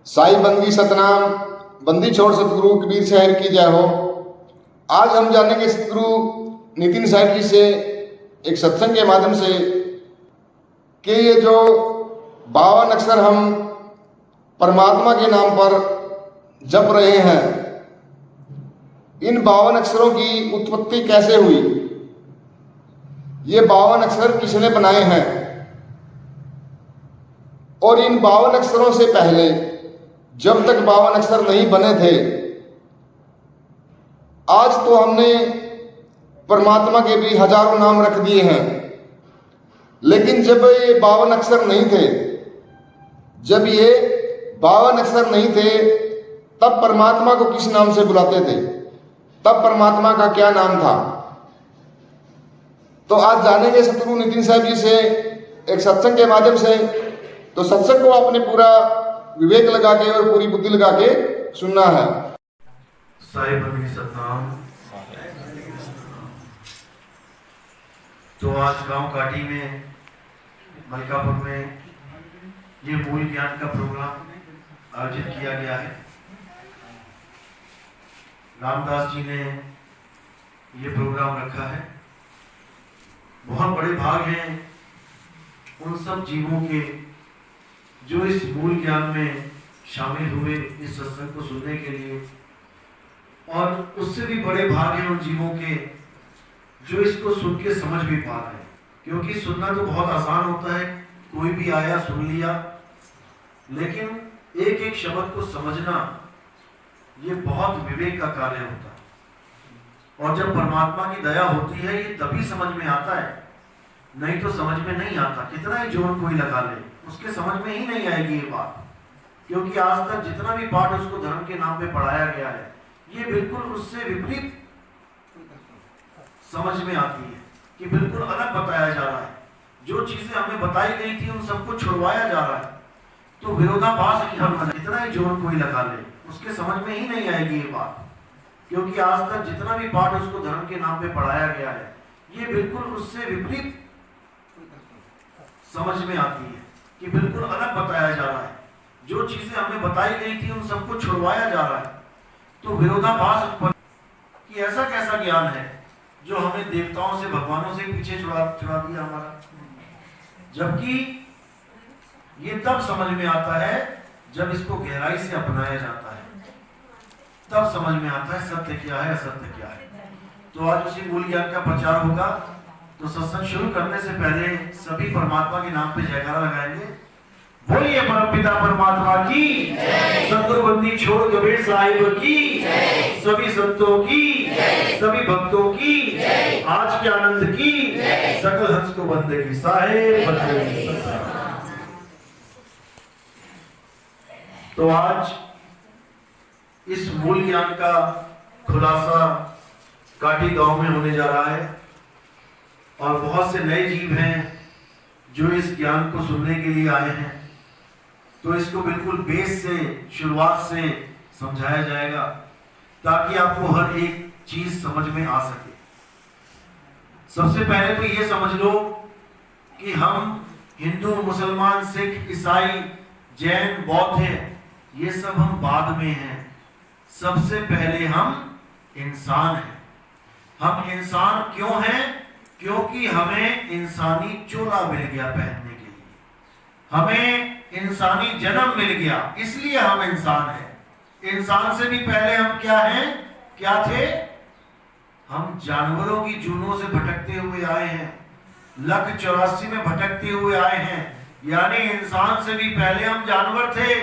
साई बंदी सतनाम, बंदी छोड़ सतगुरु कबीर साहब की जय हो। आज हम जानेंगे सतगुरु नितिन साहब जी से एक सत्संग के माध्यम से कि ये जो 52 अक्षर हम परमात्मा के नाम पर जप रहे हैं, इन 52 अक्षरों की उत्पत्ति कैसे हुई, ये 52 अक्षर किसने बनाए हैं, और इन 52 अक्षरों से पहले जब तक 52 अक्षर नहीं बने थे, आज तो हमने परमात्मा के भी हजारों नाम रख दिए हैं, लेकिन जब ये 52 अक्षर नहीं थे, जब ये 52 अक्षर नहीं थे, तब परमात्मा को किस नाम से बुलाते थे, तब परमात्मा का क्या नाम था। तो आज जानेंगे सतगुरु नितिन साहब जी से एक सत्संग के माध्यम से। तो सत्संग को आपने पूरा विवेक लगा के और पूरी बुद्धि लगा के सुनना है। साई बंदी सतनाम। तो आज गांव काटी में, मलकापुर में ये मूल ज्ञान का प्रोग्राम आयोजित किया गया है। रामदास जी ने ये प्रोग्राम रखा है। बहुत बड़े भाग हैं उन सब जीवों के जो इस मूल ज्ञान में शामिल हुए इस सत्संग को सुनने के लिए, और उससे भी बड़े भाग हैं उन जीवों के जो इसको सुन के समझ भी पा रहे हैं। क्योंकि सुनना तो बहुत आसान होता है, कोई भी आया सुन लिया, लेकिन एक एक शब्द को समझना ये बहुत विवेक का कार्य होता है। और जब परमात्मा की दया होती है ये तभी समझ में आता है, नहीं तो समझ में नहीं आता। कितना ही जोर कोई लगा ले उसके समझ में ही नहीं आएगी ये बात। क्योंकि आज तक जितना भी पाठ उसको धर्म के नाम पे पढ़ाया गया है, ये बिल्कुल उससे विपरीत समझ में आती है कि बिल्कुल अलग बताया जा रहा है। जो चीजें हमें बताई गई थी उन सबको छुड़वाया जा रहा है। तो विरोधाभास जितना ही जोर कोई लगा ले उसके समझ में ही नहीं आएगी ये बात। क्योंकि आज तक जितना भी पाठ उसको धर्म के नाम पे पढ़ाया गया है, ये बिल्कुल उससे विपरीत समझ में आती है कि बिल्कुल अलग बताया जा रहा है। जो चीजें हमें बताई गई थी उन सबको छुड़वाया जा रहा है। तो विरोधाभास उत्पन्न कि ऐसा कैसा ज्ञान है जो हमें देवताओं से भगवानों से पीछे छुड़ा दिया हमारा। जबकि ये तब समझ में आता है जब इसको गहराई से अपनाया जाता है, तब समझ में आता है सत्य क्या है असत्य क्या है। तो आज उसी मूल ज्ञान का प्रचार होगा। तो सत्संग शुरू करने से पहले सभी परमात्मा के नाम पे जयकारा लगाएंगे। बोलिए परमपिता परमात्मा की, सतगुरु बंदी छोड़ कबीर साहिब की, सभी संतों की, सभी भक्तों की, आज के आनंद की, सकल हंस को बंदगी साहिब बंदगी। तो आज इस मूल ज्ञान का खुलासा काटी गांव में होने जा रहा है। और बहुत से नए जीव हैं जो इस ज्ञान को सुनने के लिए आए हैं। तो इसको बिल्कुल बेस से, शुरुआत से समझाया जाएगा ताकि आपको हर एक चीज समझ में आ सके। सबसे पहले तो ये समझ लो कि हम हिंदू, मुसलमान, सिख, ईसाई, जैन, बौद्ध हैं, ये सब हम बाद में हैं। सबसे पहले हम इंसान हैं। हम इंसान क्यों हैं? क्योंकि हमें इंसानी चोला मिल गया पहनने के लिए, हमें इंसानी जन्म मिल गया, इसलिए हम इंसान हैं। इंसान से भी पहले हम क्या हैं? क्या थे? हम जानवरों की जूनों से भटकते हुए आए हैं, लख 84 में भटकते हुए आए हैं। यानी इंसान से भी पहले हम जानवर थे।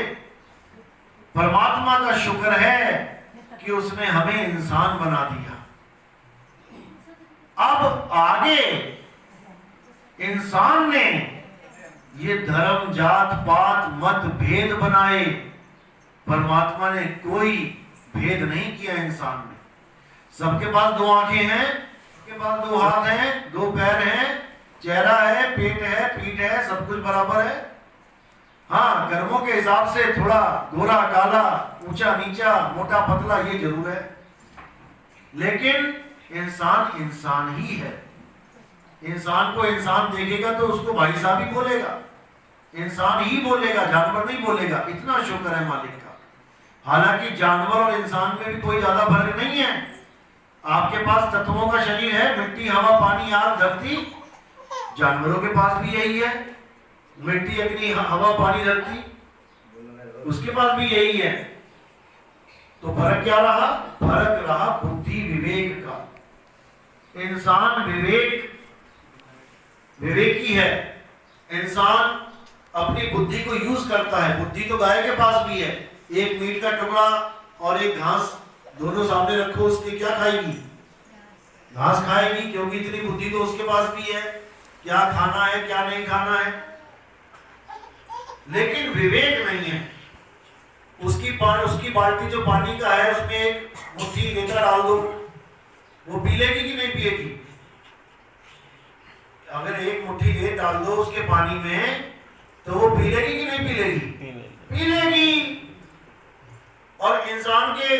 परमात्मा का शुक्र है कि उसने हमें इंसान बना दिया। अब आगे इंसान ने ये धर्म, जात, पात, मत, भेद बनाए। परमात्मा ने कोई भेद नहीं किया इंसान में। सबके पास 2 आंखें हैं, सबके पास 2 हाथ हैं, 2 पैर हैं, चेहरा है, पेट है, पीठ है, सब कुछ बराबर है। हाँ, कर्मों के हिसाब से थोड़ा गोरा, काला, ऊंचा, नीचा, मोटा, पतला, ये जरूर है, लेकिन इंसान इंसान ही है। इंसान को इंसान देखेगा तो उसको भाई साहब ही बोलेगा। इंसान ही बोलेगा, जानवर नहीं बोलेगा। इतना शुक्र है मालिक का। हालांकि जानवर और इंसान में भी कोई ज्यादा फर्क नहीं है। आपके पास तत्वों का शरीर है, मिट्टी, हवा, पानी, आग, धरती। जानवरों के पास भी यही है, मिट्टी, अग्नि, हवा, पानी, धरती। उसके पास भी यही है। तो फर्क क्या रहा? फर्क रहा बुद्धि विवेक का। इंसान विवेकी है। इंसान अपनी बुद्धि को यूज करता है। बुद्धि तो गाय के पास भी है। एक मीट का टुकड़ा और एक घास दोनों सामने रखो, उसके क्या खाएगी? घास खाएगी, क्योंकि इतनी बुद्धि तो उसके पास भी है, क्या खाना है क्या नहीं खाना है। लेकिन विवेक नहीं है। उसकी बाल्टी जो पानी का है, उसमें एक मुट्ठी रेता डाल दो, वो पी लेगी कि नहीं पिएगी? अगर एक मुट्ठी रेत डाल दो उसके पानी में, तो वो पी लेगी कि नहीं पी लेगी? पी लेगी। और इंसान के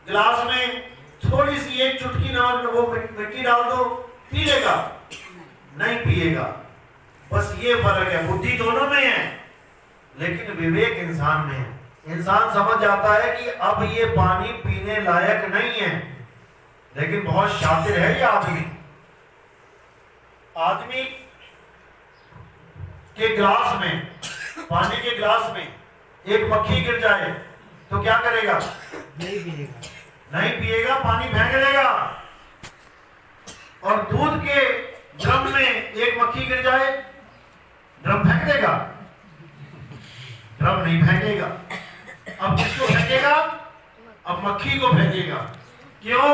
गिलास में थोड़ी सी एक चुटकी नमक, वो मिट्टी डाल दो, पी लेगा? नहीं पिएगा। बस ये फर्क है। बुद्धि दोनों में है, लेकिन विवेक इंसान में है। इंसान समझ जाता है कि अब ये पानी पीने लायक नहीं है, लेकिन बहुत शातिर है ये आदमी। आदमी के गिलास में, पानी के गिलास में एक मक्खी गिर जाए तो क्या करेगा? नहीं पिएगा, पानी फेंक देगा। और दूध के ड्रम में एक मक्खी गिर जाए, ड्रम फेंक देगा? ड्रम नहीं फेंकेगा। अब किसको फेंकेगा? अब मक्खी को फेंकेगा। क्यों?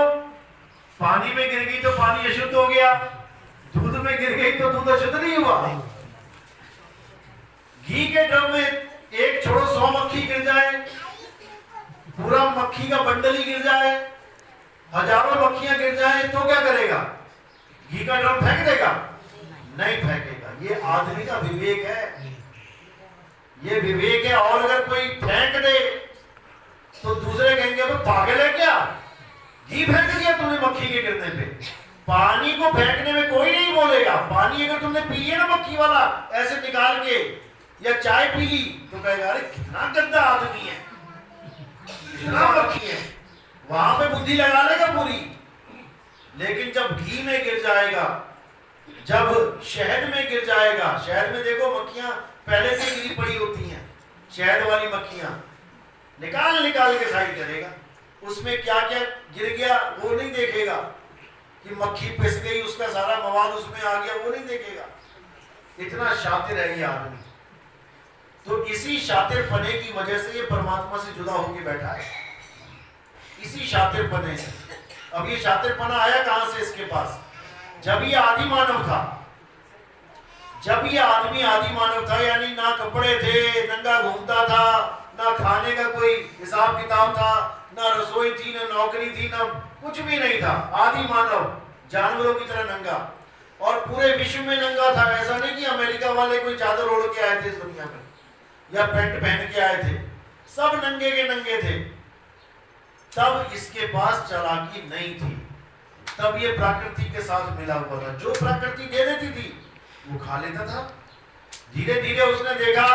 पानी में गिर गई तो पानी अशुद्ध हो गया, दूध में गिर गई तो दूध अशुद्ध नहीं हुआ। घी के ड्रम में एक छोड़ो 100 मक्खी गिर जाए, पूरा मक्खी का बंडल ही गिर जाए, हजारों मक्खियां गिर जाए, तो क्या करेगा? घी का ड्रम फेंक देगा? नहीं फेंकेगा। ये आदमी का विवेक है। ये विवेक है। और अगर कोई फेंक दे तो दूसरे कहेंगे वो पागल है क्या, घी फेंक दिया तूने मक्खी के गिरने पे। पानी को फेंकने में कोई नहीं बोलेगा। पानी अगर तुमने पी लिया ना मक्खी वाला ऐसे निकाल के, या चाय पी ली, तो कहेगा अरे कितना गंदा आदमी है, कितना मक्खी है। वहां पे बुद्धि लगा लेगा पूरी। लेकिन जब घी में गिर जाएगा, जब शहद में गिर जाएगा, शहद में देखो मक्खियां पहले से गिरी पड़ी होती हैं, शहद वाली मक्खियां निकाल निकाल के साइड करेगा। उसमें क्या क्या गिर गया वो नहीं देखेगा, कि मक्खी पिस गई, उसका सारा मवाद उसमें आ गया, वो नहीं देखेगा। इतना शातिर है ये आदमी। तो इसी शातिर पने की वजह से ये परमात्मा से जुदा होकर बैठा है, इसी शातिर पने से। अब ये शातिर पना आया कहां से इसके पास? जब ये आदि मानव था, जब ये आदमी आदि मानव था, यानी ना कपड़े थे, नंगा घूमता था, ना खाने का कोई हिसाब किताब था, ना रसोई थी, ना नौकरी थी, ना कुछ भी नहीं था। आदि मानव जानवरों की तरह नंगा, और पूरे विश्व में नंगा था। ऐसा नहीं कि अमेरिका वाले कोई चादर ओढ़ के आए थे इस दुनिया में, या पैंट पहन के आए थे। सब नंगे के नंगे थे। तब इसके पास चालाकी नहीं थी। तब ये प्रकृति के साथ मिला हुआ था। जो प्रकृति दे देती थी वो खा लेता था। धीरे धीरे उसने देखा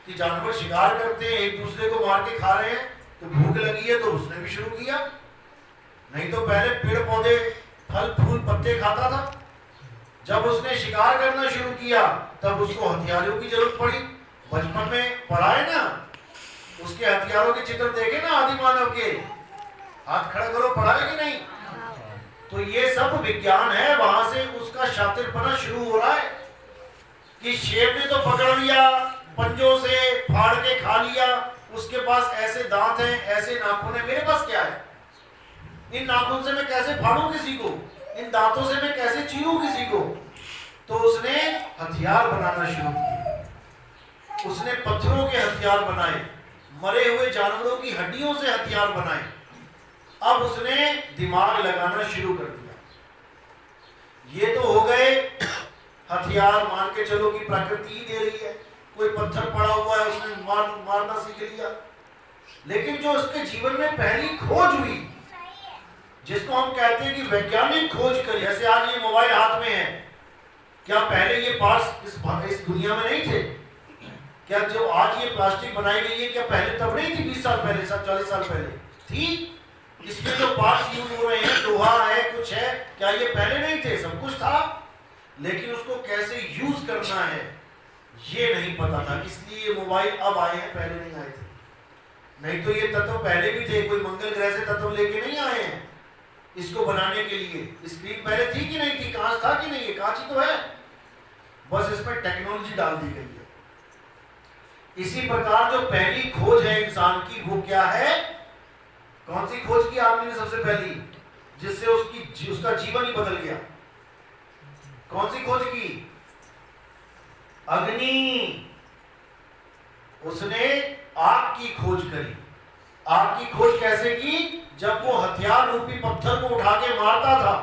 कि जानवर शिकार करते हैं, एक दूसरे को मार के खा रहे हैं, तो भूख लगी है, तो उसने भी शुरू किया। नहीं तो पहले पेड़ पौधे, फल फूल, पत्ते खाता था। जब उसने शिकार करना शुरू किया, तब उसको हथियारों की जरूरत पड़ी। बचपन में पढ़ा है ना, उसके हथियारों के चित्र देखे ना आदि मानव के। हाथ खड़ा करो, पढ़ा है कि नहीं? तो ये सब विज्ञान है। वहां से उसका शातिरपना शुरू हो रहा है कि शेर ने तो पकड़ लिया, पंजों से फाड़ के खा लिया, उसके पास ऐसे दांत हैं, ऐसे नाखून है, मेरे पास क्या है? इन नाखून से मैं कैसे फाड़ूं किसी को, इन दांतों से मैं कैसे चीरूं किसी को? तो उसने हथियार बनाना शुरू किया। उसने पत्थरों के हथियार बनाए, मरे हुए जानवरों की हड्डियों से हथियार बनाए। अब उसने दिमाग लगाना शुरू कर दिया। ये तो हो गए हथियार, मान के चलो कि प्रकृति ही दे रही है। कोई पत्थर पड़ा हुआ है, उसने मारना सीख लिया। लेकिन जो उसके जीवन में पहली खोज हुई, जिसको हम कहते हैं कि वैज्ञानिक खोज करी, जैसे आज ये मोबाइल हाथ में है, क्या पहले ये पार्ट्स इस दुनिया में नहीं थे? क्या जो आज ये प्लास्टिक बनाई गई है क्या पहले तब नहीं थी? 20 साल पहले, 40 साल पहले थी? इसमें जो पार्ट्स यूज हो रहे हैं, लोहा है, कुछ है, क्या ये पहले नहीं थे? सब कुछ था, लेकिन उसको कैसे यूज करना है ये नहीं पता था। इसलिए ये मोबाइल अब आए हैं, पहले नहीं आए थे। नहीं तो ये तत्व पहले भी थे, कोई मंगल ग्रह से तत्व लेके नहीं आए हैं इसको बनाने के लिए। स्क्रीन पहले थी कि नहीं थी? कांच था कि नहीं? ये कांच ही तो है, बस इसमें टेक्नोलॉजी डाल दी गई है। इसी प्रकार जो पहली खोज है इंसान की, वो क्या है? कौन सी खोज की आदमी ने सबसे पहली, जिससे उसका जीवन ही बदल गया? कौन सी खोज की? अग्नि। उसने आग की खोज करी। आग की खोज कैसे की? जब वो हथियार रूपी पत्थर को उठा के मारता था,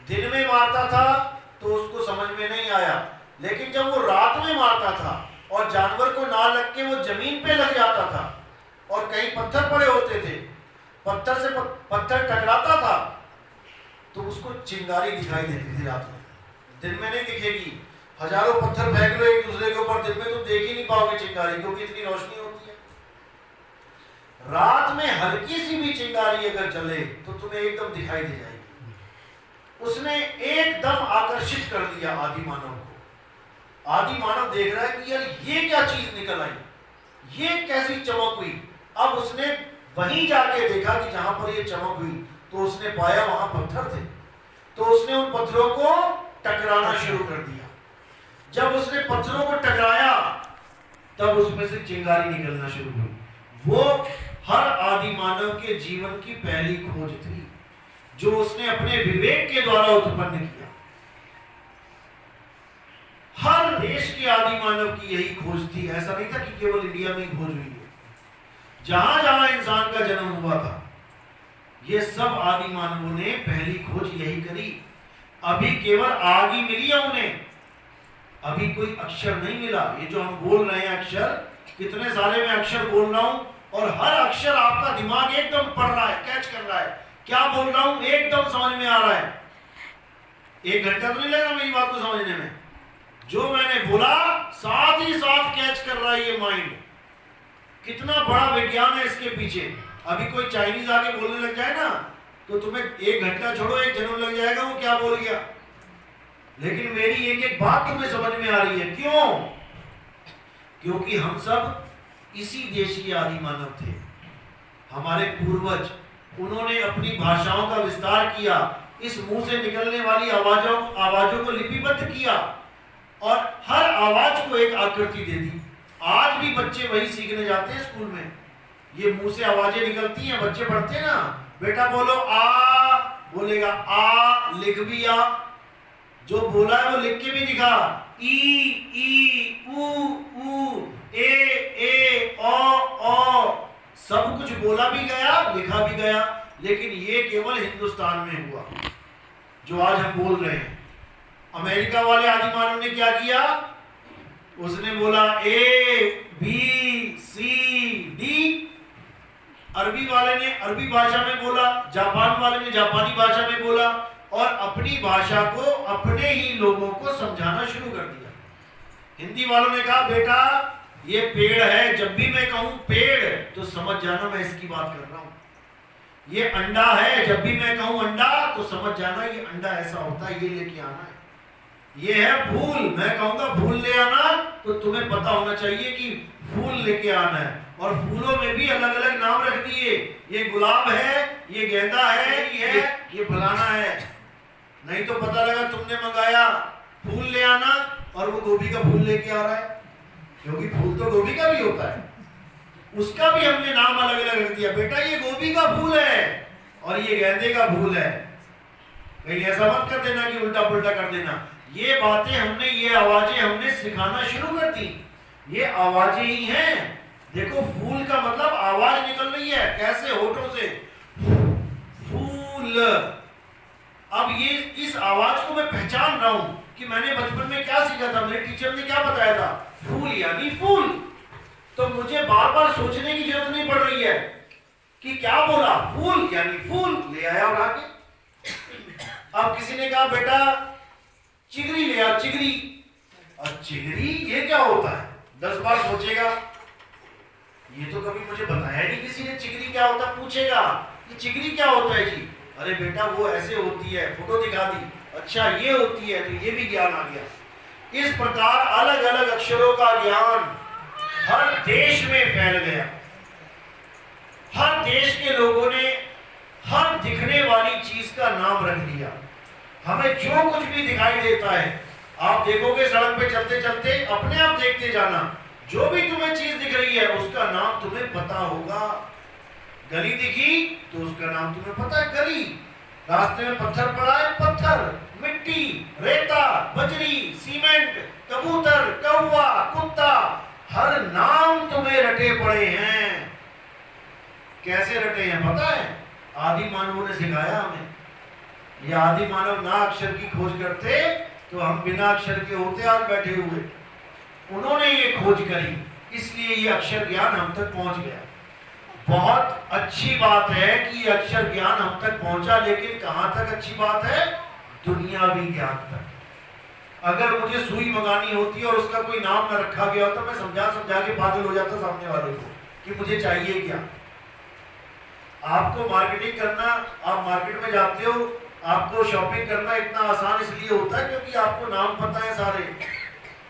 दिन में मारता था तो उसको समझ में नहीं आया, लेकिन जब वो रात में मारता था और जानवर को ना लग के वो जमीन पे लग जाता था और कहीं पत्थर पड़े होते थे, पत्थर से पत्थर टकराता था तो उसको चिंगारी दिखाई देती थी रात में। दिन में नहीं दिखेगी। हजारों पत्थर फेंक लो एक दूसरे के ऊपर, दिन में तुम देख ही नहीं पाओगे चिंगारी, क्योंकि इतनी रोशनी होती है। रात में हल्की सी भी चिंगारी अगर जले तो तुम्हें एकदम दिखाई दे जाएगी। उसने एकदम आकर्षित कर दिया आदि मानव को। आदि मानव देख रहा है कि यार ये क्या चीज निकल आई, ये कैसी चमक हुई। अब उसने वहीं जाके देखा कि जहां पर ये चमक हुई तो उसने पाया वहां पत्थर थे, तो उसने उन पत्थरों को टकराना शुरू कर दिया। जब उसने पत्थरों को टकराया तब उसमें से चिंगारी निकलना शुरू हुई। वो हर आदि मानव के जीवन की पहली खोज थी, जो उसने अपने विवेक के द्वारा उत्पन्न किया। हर देश के आदि मानव की यही खोज थी। ऐसा नहीं था कि केवल इंडिया में ही खोज हुई है। जहां जहां इंसान का जन्म हुआ था, ये सब आदि मानवों ने पहली खोज यही करी। अभी केवल आग ही मिली है उन्हें, अभी कोई अक्षर नहीं मिला। ये जो हम बोल रहे हैं अक्षर, कितने सारे मैं अक्षर बोल रहा हूं और हर अक्षर आपका दिमाग एकदम पढ़ रहा है, कैच कर रहा है। क्या बोल रहा हूं एकदम समझ में आ रहा है। 1 घंटा तो नहीं लगा मेरी बात को समझने में। जो मैंने बोला साथ ही साथ कैच कर रहा है ये माइंड। कितना बड़ा विज्ञान है इसके पीछे। अभी कोई चाइनीज आके बोलने लग जाए ना तो तुम्हें 1 घंटा छोड़ो 1 जन्म लग जाएगा वो क्या बोल गया। लेकिन मेरी एक एक बात तुम्हें समझ में आ रही है। क्यों? क्योंकि हम सब इसी देश के आदि मानव थे। हमारे पूर्वज, उन्होंने अपनी भाषाओं का विस्तार किया, इस मुंह से निकलने वाली आवाजों को लिपिबद्ध किया और हर आवाज को एक आकृति दे दी। आज भी बच्चे वही सीखने जाते हैं स्कूल में। ये मुंह से आवाजें निकलती हैं, बच्चे पढ़ते हैं ना, बेटा बोलो आ, बोलेगा आ, लिख भी आ, जो बोला है वो लिख के भी दिखा। ई ऊ ए ओ सब कुछ बोला भी गया, लिखा भी गया। लेकिन ये केवल हिंदुस्तान में हुआ जो आज हम बोल रहे हैं। अमेरिका वाले आदि मानव ने क्या किया? उसने बोला ए बी सी डी। अरबी वाले ने अरबी भाषा में बोला, जापान वाले ने जापानी भाषा में बोला और अपनी भाषा को अपने ही लोगों को समझाना शुरू कर दिया। हिंदी वालों ने कहा बेटा ये पेड़ है, जब भी मैं कहूं पेड़ तो समझ जाना मैं इसकी बात कर रहा हूं। ये अंडा है, जब भी मैं कहूं अंडा तो समझ जाना ये अंडा ऐसा होता है, ये लेके आना है। ये है फूल, मैं कहूंगा फूल ले आना तो तुम्हें पता होना चाहिए कि फूल लेके आना है। और फूलों में भी अलग अलग नाम रख दिए, ये गुलाब है, ये गेंदा है, ये फलाना है। नहीं तो पता लगा तुमने मंगाया फूल ले आना और वो गोभी का फूल लेके आ रहा है, क्योंकि फूल तो गोभी का भी होता है, उसका भी हमने नाम अलग अलग रख दिया। बेटा ये गोभी का फूल है और ये गेंदे का फूल है। कहीं ऐसा मत कर देना कि उल्टा पुल्टा कर देना। ये बातें हमने, ये आवाजें हमने सिखाना शुरू कर दी। ये आवाजें ही हैं। देखो फूल का मतलब आवाज निकल रही है, कैसे? होठों से फूल। अब ये इस आवाज को मैं पहचान रहा हूं कि मैंने बचपन में क्या सीखा था, मेरे टीचर ने क्या बताया था, फूल यानी फूल। तो मुझे बार बार सोचने की जरूरत नहीं पड़ रही है कि क्या बोला, फूल यानी फूल, ले आया उठा के। अब किसी ने कहा बेटा चिगरी ले आ, चिगरी। और चिगरी ये क्या होता है? 10 बार सोचेगा, ये तो कभी मुझे बताया नहीं किसी ने, चिगरी क्या होता है पूछेगा, ये चिगरी क्या होता है जी, अरे बेटा वो ऐसे होती है, फोटो दिखा दी, अच्छा ये होती है, तो ये भी ज्ञान आ गया। इस प्रकार अलग अलग अक्षरों का ज्ञान हर देश में फैल गया। हर देश के लोगों ने हर दिखने वाली चीज का नाम रख दिया। हमें जो कुछ भी दिखाई देता है, आप देखोगे सड़क पे चलते चलते, अपने आप देखते जाना, जो भी तुम्हें चीज दिख रही है उसका नाम तुम्हें पता होगा। गली दिखी तो उसका नाम तुम्हें पता है, गली। रास्ते में पत्थर पड़ा है, पत्थर, मिट्टी, रेता, बजरी, सीमेंट, कबूतर, कौवा, कुत्ता, हर नाम तुम्हें रटे पड़े हैं। कैसे रटे हैं पता है? आदि मानवों ने सिखाया हमें। ये आदि मानव ना अक्षर की खोज करते तो हम बिना अक्षर के होते आज बैठे हुए। उन्होंने ये खोज करी, इसलिए ये अक्षर ज्ञान हम तक पहुंच गया। बहुत अच्छी बात है कि अक्षर ज्ञान हम तक पहुंचा, लेकिन कहां तक अच्छी बात है? दुनियावी ज्ञान तक। अगर मुझे सुई मंगानी होती और उसका कोई नाम न रखा गया होता, मैं समझा समझा के पागल हो जाता सामने वाले को कि मुझे चाहिए क्या। आपको मार्केटिंग करना, आप मार्केट में जाते हो, आपको शॉपिंग करना इतना आसान इसलिए होता है क्योंकि आपको नाम पता है सारे।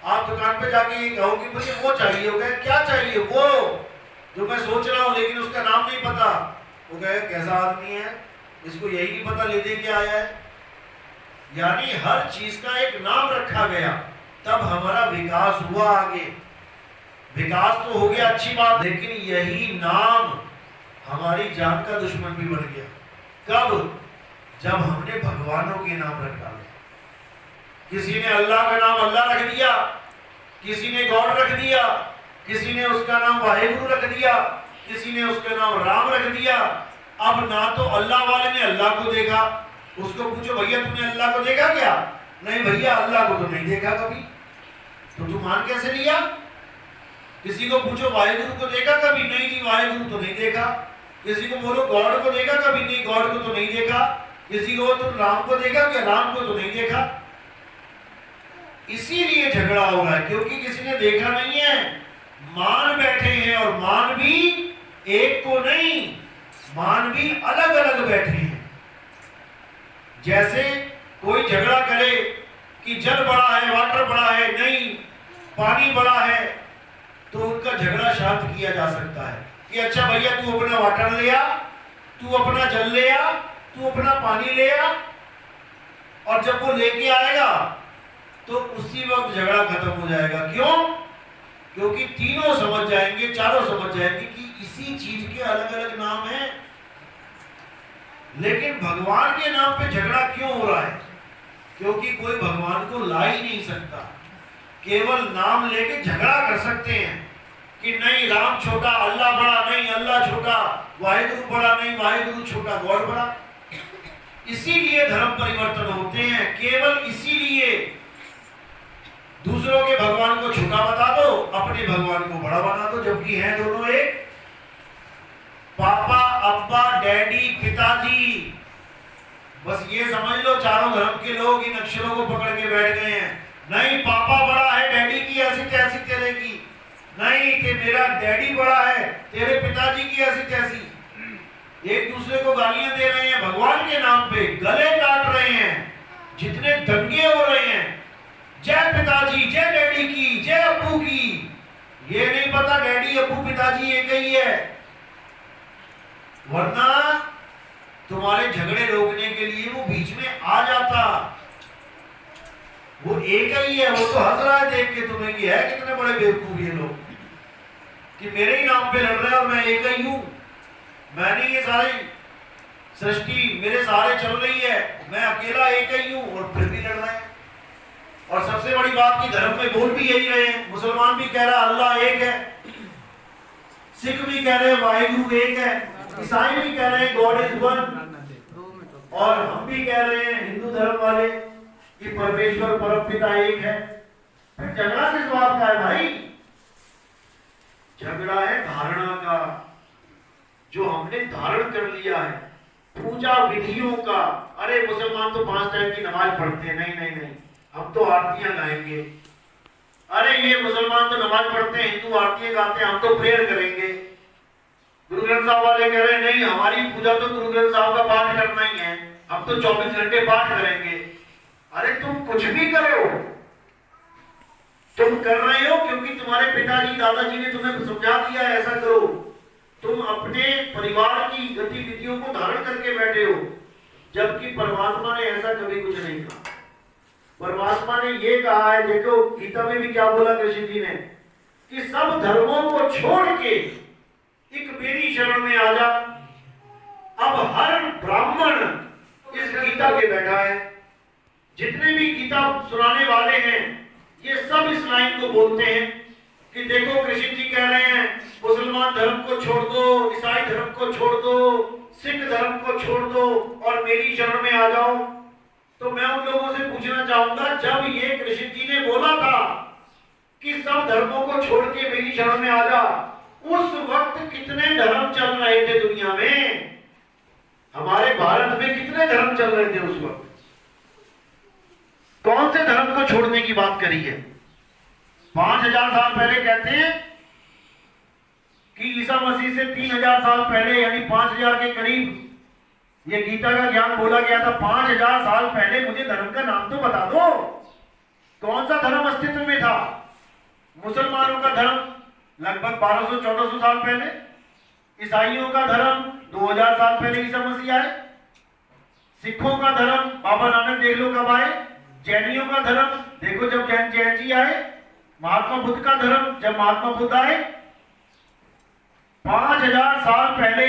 आप दुकान पे जाके ये कहो कि मुझे वो चाहिए, हो गया क्या चाहिए, वो जो मैं सोच रहा हूँ लेकिन उसका नाम नहीं पता, वो कहे कैसा आदमी है, इसको यही नहीं पता ले दे के आया है। यानी हर चीज का एक नाम रखा गया, तब हमारा विकास हुआ आगे। विकास तो हो गया, अच्छी बात, लेकिन यही नाम हमारी जान का दुश्मन भी बन गया। कब? जब हमने भगवानों के नाम रख डाले। किसी ने अल्लाह का नाम अल्लाह रख दिया, किसी ने गॉड रख दिया, किसी ने उसका नाम वाहेगुरु रख दिया, किसी ने उसका नाम राम रख दिया। अब ना तो अल्लाह वाले ने अल्लाह को देखा, उसको पूछो भैया तूने अल्लाह को देखा क्या? नहीं भैया अल्लाह को तो नहीं देखा कभी। तो तू मान कैसे लिया? किसी को पूछो वाहेगुरु को देखा कभी? नहीं जी वाहेगुरु तो नहीं देखा। किसी को बोलो गॉड को देखा कभी? नहीं गॉड को तो नहीं देखा। किसी को तुम राम को देखा क्या? राम को तो नहीं देखा। इसीलिए झगड़ा हो रहा है, क्योंकि किसी ने देखा नहीं है, मान बैठे हैं। और मान भी एक को नहीं, मान भी अलग अलग बैठे हैं। जैसे कोई झगड़ा करे कि जल बड़ा है, वाटर बड़ा है, नहीं पानी बड़ा है, तो उनका झगड़ा शांत किया जा सकता है कि अच्छा भैया तू अपना वाटर ले आ, तू अपना जल ले आ, तू अपना पानी ले आ। और जब वो लेके आएगा तो उसी वक्त झगड़ा खत्म हो जाएगा। क्यों? क्योंकि तीनों समझ जाएंगे, चारों समझ जाएंगे कि इसी चीज के अलग अलग नाम हैं। लेकिन भगवान के नाम पे झगड़ा क्यों हो रहा है? क्योंकि कोई भगवान को ला ही नहीं सकता। केवल नाम लेके झगड़ा कर सकते हैं कि नहीं राम छोटा अल्लाह बड़ा, नहीं अल्लाह छोटा वाहेगुरु बड़ा, नहीं वाहेगुरु छोटा गॉड बड़ा। इसीलिए धर्म परिवर्तन होते हैं, केवल इसीलिए। दूसरों के भगवान को छोटा बता दो, अपने भगवान को बड़ा बना दो, जबकि हैं दोनों एक। पापा, अब्बा, डैडी, पिताजी, बस ये समझ लो चारों धर्म के लोग इन अक्षरों को पकड़ के बैठ गए हैं। नहीं पापा बड़ा है डैडी की ऐसी तैसी तेरे की, नहीं कि मेरा डैडी बड़ा है तेरे पिताजी की ऐसी तैसी। एक दूसरे को गालियां दे रहे हैं भगवान के नाम पे, गले काट रहे हैं, जितने दंगे हो रहे हैं, जय पिताजी जय डैडी की, जय अब्बू की। ये नहीं पता डैडी अब्बू पिताजी एक ही है। वरना तुम्हारे झगड़े रोकने के लिए वो बीच में आ जाता। वो एक ही है, वो तो हंस रहा है देख के तुम्हें कि है कितने बड़े बेवकूफ ये लोग कि मेरे ही नाम पे लड़ रहे हैं और मैं एक ही हूं। मैंने ये सारी सृष्टि मेरे सहारे चल रही है, मैं अकेला एक ही हूं और फिर भी लड़ रहे हैं। और सबसे बड़ी बात की धर्म में बोल भी यही रहे हैं। मुसलमान भी कह रहा अल्लाह एक है, सिख भी कह रहे हैं वाहेगुरु एक है, ईसाई भी कह रहे हैं गॉड इज वन, और हम भी कह रहे हैं हिंदू धर्म वाले कि परमेश्वर परमपिता एक है। फिर झगड़ा किस बात का है भाई? झगड़ा है धारणा का, जो हमने धारण कर लिया है, पूजा विधियों का। अरे मुसलमान तो 5 टाइम की नमाज पढ़ते हैं, नहीं नहीं नहीं, हम तो आरतियां गाएंगे, अरे ये मुसलमान तो नमाज पढ़ते हैं, हिंदू आरती गाते हैं, हम तो प्रेयर करेंगे। गुरु ग्रंथ साहब वाले कह रहे हैं नहीं, हमारी पूजा तो गुरु ग्रंथ साहब का पाठ करना ही है, हम तो 24 घंटे पाठ करेंगे। अरे तुम कुछ भी करो, तुम कर रहे हो क्योंकि तुम्हारे पिताजी दादाजी ने तुम्हें समझा दिया है ऐसा करो। तुम अपने परिवार की गतिविधियों को धारण करके बैठे हो, जबकि परमात्मा ने ऐसा कभी कुछ नहीं कहा। परमात्मा ने ये कहा है, देखो गीता में भी क्या बोला कृष्ण जी ने, कि सब धर्मों को छोड़ के एक मेरी शरण में आ जा। अब हर ब्राह्मण इस गीता के बैठा है, जितने भी गीता सुनाने वाले हैं ये सब इस लाइन को बोलते हैं कि देखो कृष्ण जी कह रहे हैं मुसलमान धर्म को छोड़ दो, ईसाई धर्म को छोड़ दो, सिख धर्म को छोड़ दो और मेरी शरण में आ जाओ। तो मैं उन लोगों से पूछना चाहूंगा, जब ये कृष्ण जी ने बोला था कि सब धर्मों को छोड़ के मेरी शरण में आ जा, उस वक्त कितने धर्म चल रहे थे दुनिया में? हमारे भारत में कितने धर्म चल रहे थे उस वक्त? कौन से धर्म को छोड़ने की बात करी है? 5000 साल पहले कहते हैं कि ईसा मसीह से 3000 साल पहले यानी 5000 के करीब ये गीता का ज्ञान बोला गया था। 5000 साल पहले मुझे धर्म का नाम तो बता दो, कौन सा धर्म अस्तित्व में था? मुसलमानों का धर्म लगभग 1200-1400 साल पहले, ईसाइयों का धर्म 2000 साल पहले ईसा मसीह आए, सिखों का धर्म बाबा नानक देख लो कब आए, जैनियों का धर्म देखो जब जैन जी आए, महात्मा बुद्ध का धर्म जब महात्मा बुद्ध आए। 5000 साल पहले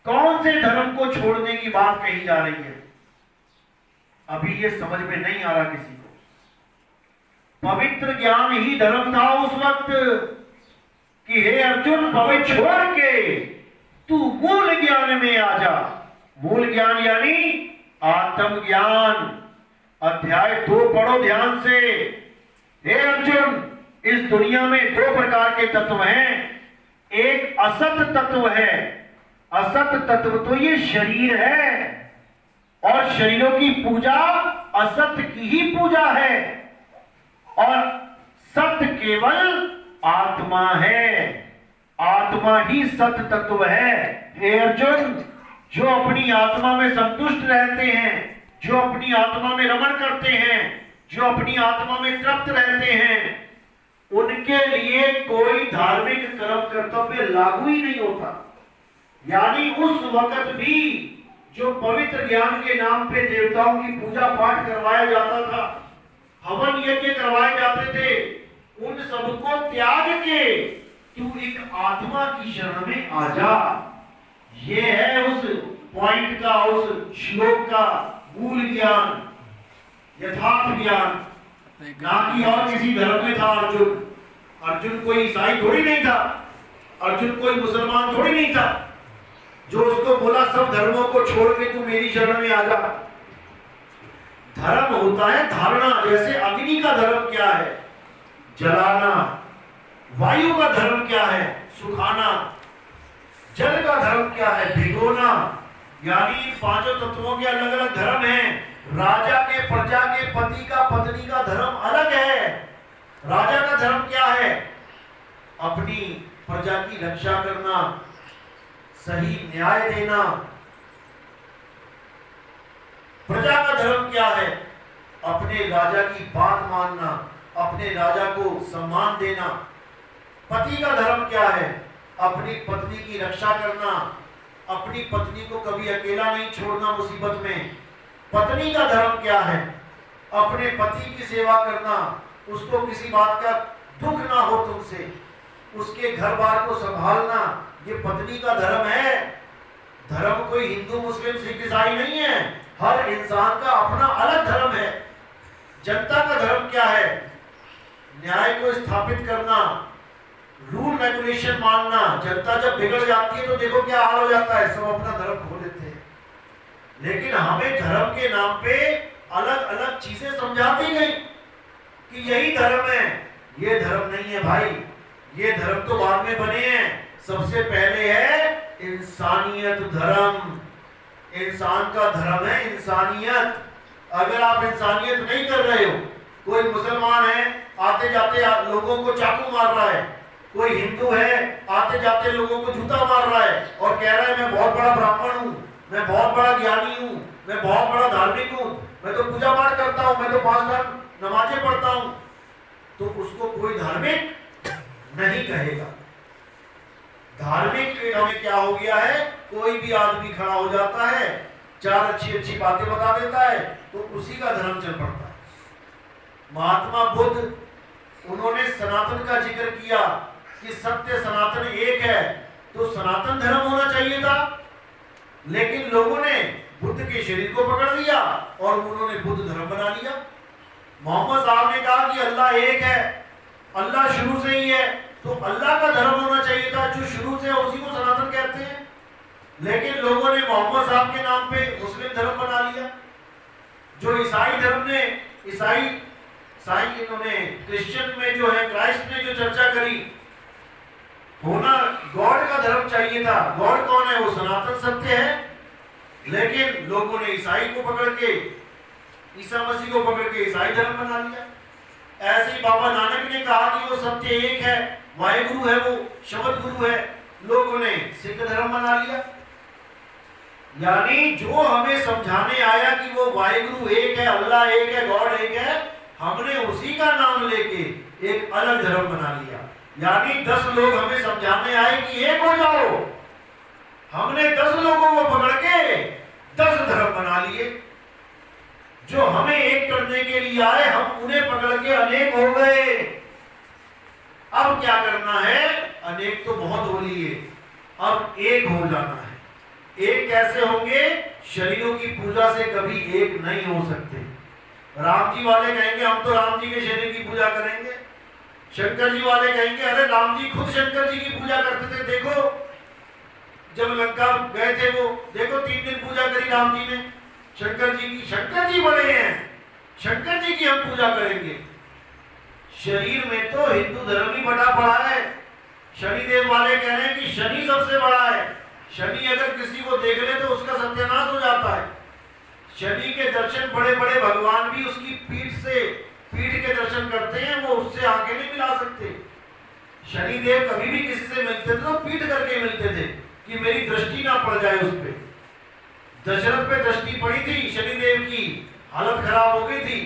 कौन से धर्म को छोड़ने की बात कही जा रही है? अभी ये समझ में नहीं आ रहा किसी को। पवित्र ज्ञान ही धर्म था उस वक्त कि हे अर्जुन पवित्र छोड़ के तू मूल ज्ञान में आ जा। मूल ज्ञान यानी आत्मज्ञान। अध्याय 2 पढ़ो ध्यान से। हे अर्जुन, इस दुनिया में 2 प्रकार के तत्व हैं। एक असत तत्व है। असत तत्व तो ये शरीर है और शरीरों की पूजा असत की ही पूजा है और सत्य केवल आत्मा है। आत्मा ही सत्य तत्व है। हे अर्जुन, जो अपनी आत्मा में संतुष्ट रहते हैं, जो अपनी आत्मा में रमण करते हैं, जो अपनी आत्मा में तृप्त रहते हैं, उनके लिए कोई धार्मिक कर्म कर्तव्य लागू ही नहीं होता। यानी उस वक्त भी जो पवित्र ज्ञान के नाम पे देवताओं की पूजा पाठ करवाया जाता था, हवन यज्ञ करवाए जाते थे, उन सबको त्याग के तू एक आत्मा की शरण में आ जा। ये है उस पॉइंट का, उस श्लोक का मूल ज्ञान, यथार्थ ज्ञान। ना कि और किसी धर्म में था अर्जुन। अर्जुन कोई ईसाई थोड़ी नहीं था, अर्जुन कोई मुसलमान थोड़ी नहीं था जो उसको बोला सब धर्मों को छोड़ के तू मेरी शरण में आ जा। धर्म होता है धारणा। जैसे अग्नि का धर्म क्या है? जलाना। वायु का धर्म क्या है? सुखाना। जल का धर्म क्या है? भिगोना। यानी इन 5 तत्वों के अलग अलग धर्म हैं। राजा के, प्रजा के, पति का, पत्नी का धर्म अलग है। राजा का धर्म क्या है? अपनी प्रजा की रक्षा करना, सही न्याय देना। प्रजा का धर्म क्या है? अपने राजा की बात मानना, अपने राजा को सम्मान देना। पति का धर्म क्या है? अपनी पत्नी की रक्षा करना, अपनी पत्नी को कभी अकेला नहीं छोड़ना मुसीबत में। पत्नी का धर्म क्या है? अपने पति की सेवा करना, उसको किसी बात का दुख ना हो तुमसे, उसके घर बार को संभालना। ये पत्नी का धर्म है। धर्म कोई हिंदू मुस्लिम सिख ईसाई नहीं है। हर इंसान का अपना अलग धर्म है। जनता का धर्म क्या है? न्याय को स्थापित करना, रूल रेगुलेशन मानना। जनता जब बिगड़ जाती है तो देखो क्या हाल हो जाता है, सब अपना धर्म खो देते हैं। लेकिन हमें धर्म के नाम पे अलग अलग चीजें समझा दी गई कि यही धर्म है। ये धर्म नहीं है भाई, ये धर्म तो बाद में बने हैं। सबसे पहले है इंसानियत धर्म। इंसान का धर्म है इंसानियत। अगर आप इंसानियत नहीं कर रहे हो, कोई मुसलमान है आते जाते लोगों को चाकू मार रहा है, कोई हिंदू है आते जाते लोगों को जूता मार रहा है और कह रहा है मैं बहुत बड़ा ब्राह्मण हूँ, मैं बहुत बड़ा ज्ञानी हूँ, मैं बहुत बड़ा धार्मिक हूँ, मैं तो पूजा पाठ करता हूँ, मैं तो 5 टाइम नमाजें पढ़ता हूँ, तो उसको कोई धार्मिक नहीं कहेगा। धार्मिक में क्या हो गया है, कोई भी आदमी खड़ा हो जाता है, 4 अच्छी अच्छी बातें बता देता है, तो उसी का धर्म चल पड़ता है। महात्मा बुद्ध, उन्होंने सनातन का जिक्र किया कि सत्य सनातन एक है, तो सनातन धर्म होना चाहिए था, लेकिन लोगों ने बुद्ध के शरीर को पकड़ लिया और उन्होंने बुद्ध धर्म बना लिया। मोहम्मद साहब ने कहा कि अल्लाह एक है, अल्लाह शुरू से ही है, तो अल्लाह का धर्म होना चाहिए था, जो शुरू से है उसी को सनातन कहते हैं। लेकिन लोगों ने मोहम्मद साहब के नाम पे मुस्लिम धर्म बना लिया। जो ईसाई धर्म ने इन्होंने क्रिश्चियन में जो है, क्राइस्ट ने जो चर्चा करी, होना गॉड का धर्म चाहिए था। गॉड कौन है? वो सनातन सत्य है, लेकिन लोगों ने ईसाई को पकड़ के, ईसा मसीह को पकड़ के ईसाई धर्म बना लिया। ऐसे ही बाबा नानक ने कहा कि वो सत्य एक है, वाहेगुरु है, वो शब्द गुरु है, लोगों ने सिख धर्म बना लिया। यानी जो हमें समझाने आया कि वो वाहेगुरु एक है, अल्लाह एक है, गॉड एक है, हमने उसी का नाम लेके एक अलग धर्म बना लिया। यानी 10 लोग हमें समझाने आए कि एक हो जाओ, हमने 10 लोगों को पकड़ के 10 धर्म बना लिए। जो हमें एक करने के लिए आए, हम उन्हें पकड़ के अनेक हो गए। अब क्या करना है? अनेक तो बहुत हो लिए, अब एक हो जाना है। एक कैसे होंगे? शरीरों की पूजा से कभी एक नहीं हो सकते। राम जी वाले कहेंगे हम तो राम जी के शरीर की पूजा करेंगे, शंकर जी वाले कहेंगे अरे राम जी खुद शंकर जी की पूजा करते थे, देखो जब लंका गए थे वो, देखो 3 दिन पूजा करी राम जी ने शंकर जी की। शंकर जी बड़े हैं, शंकर जी की हम पूजा करेंगे। शरीर में तो हिंदू धर्म ही बड़ा पड़ा है। शनिदेव वाले कह रहे हैं कि शनि सबसे बड़ा है, शनि अगर किसी को देख ले तो उसका सत्यानाश हो जाता है। शनि के दर्शन बड़े बड़े भगवान भी उसकी पीठ के दर्शन करते हैं, वो उससे आंखें नहीं मिला सकते। शनिदेव कभी भी किसी से मिलते थे तो पीठ करके मिलते थे कि मेरी दृष्टि ना पड़ जाए उस पे। दशरथ पे दृष्टि पड़ी थी, शनिदेव की हालत खराब हो गई थी,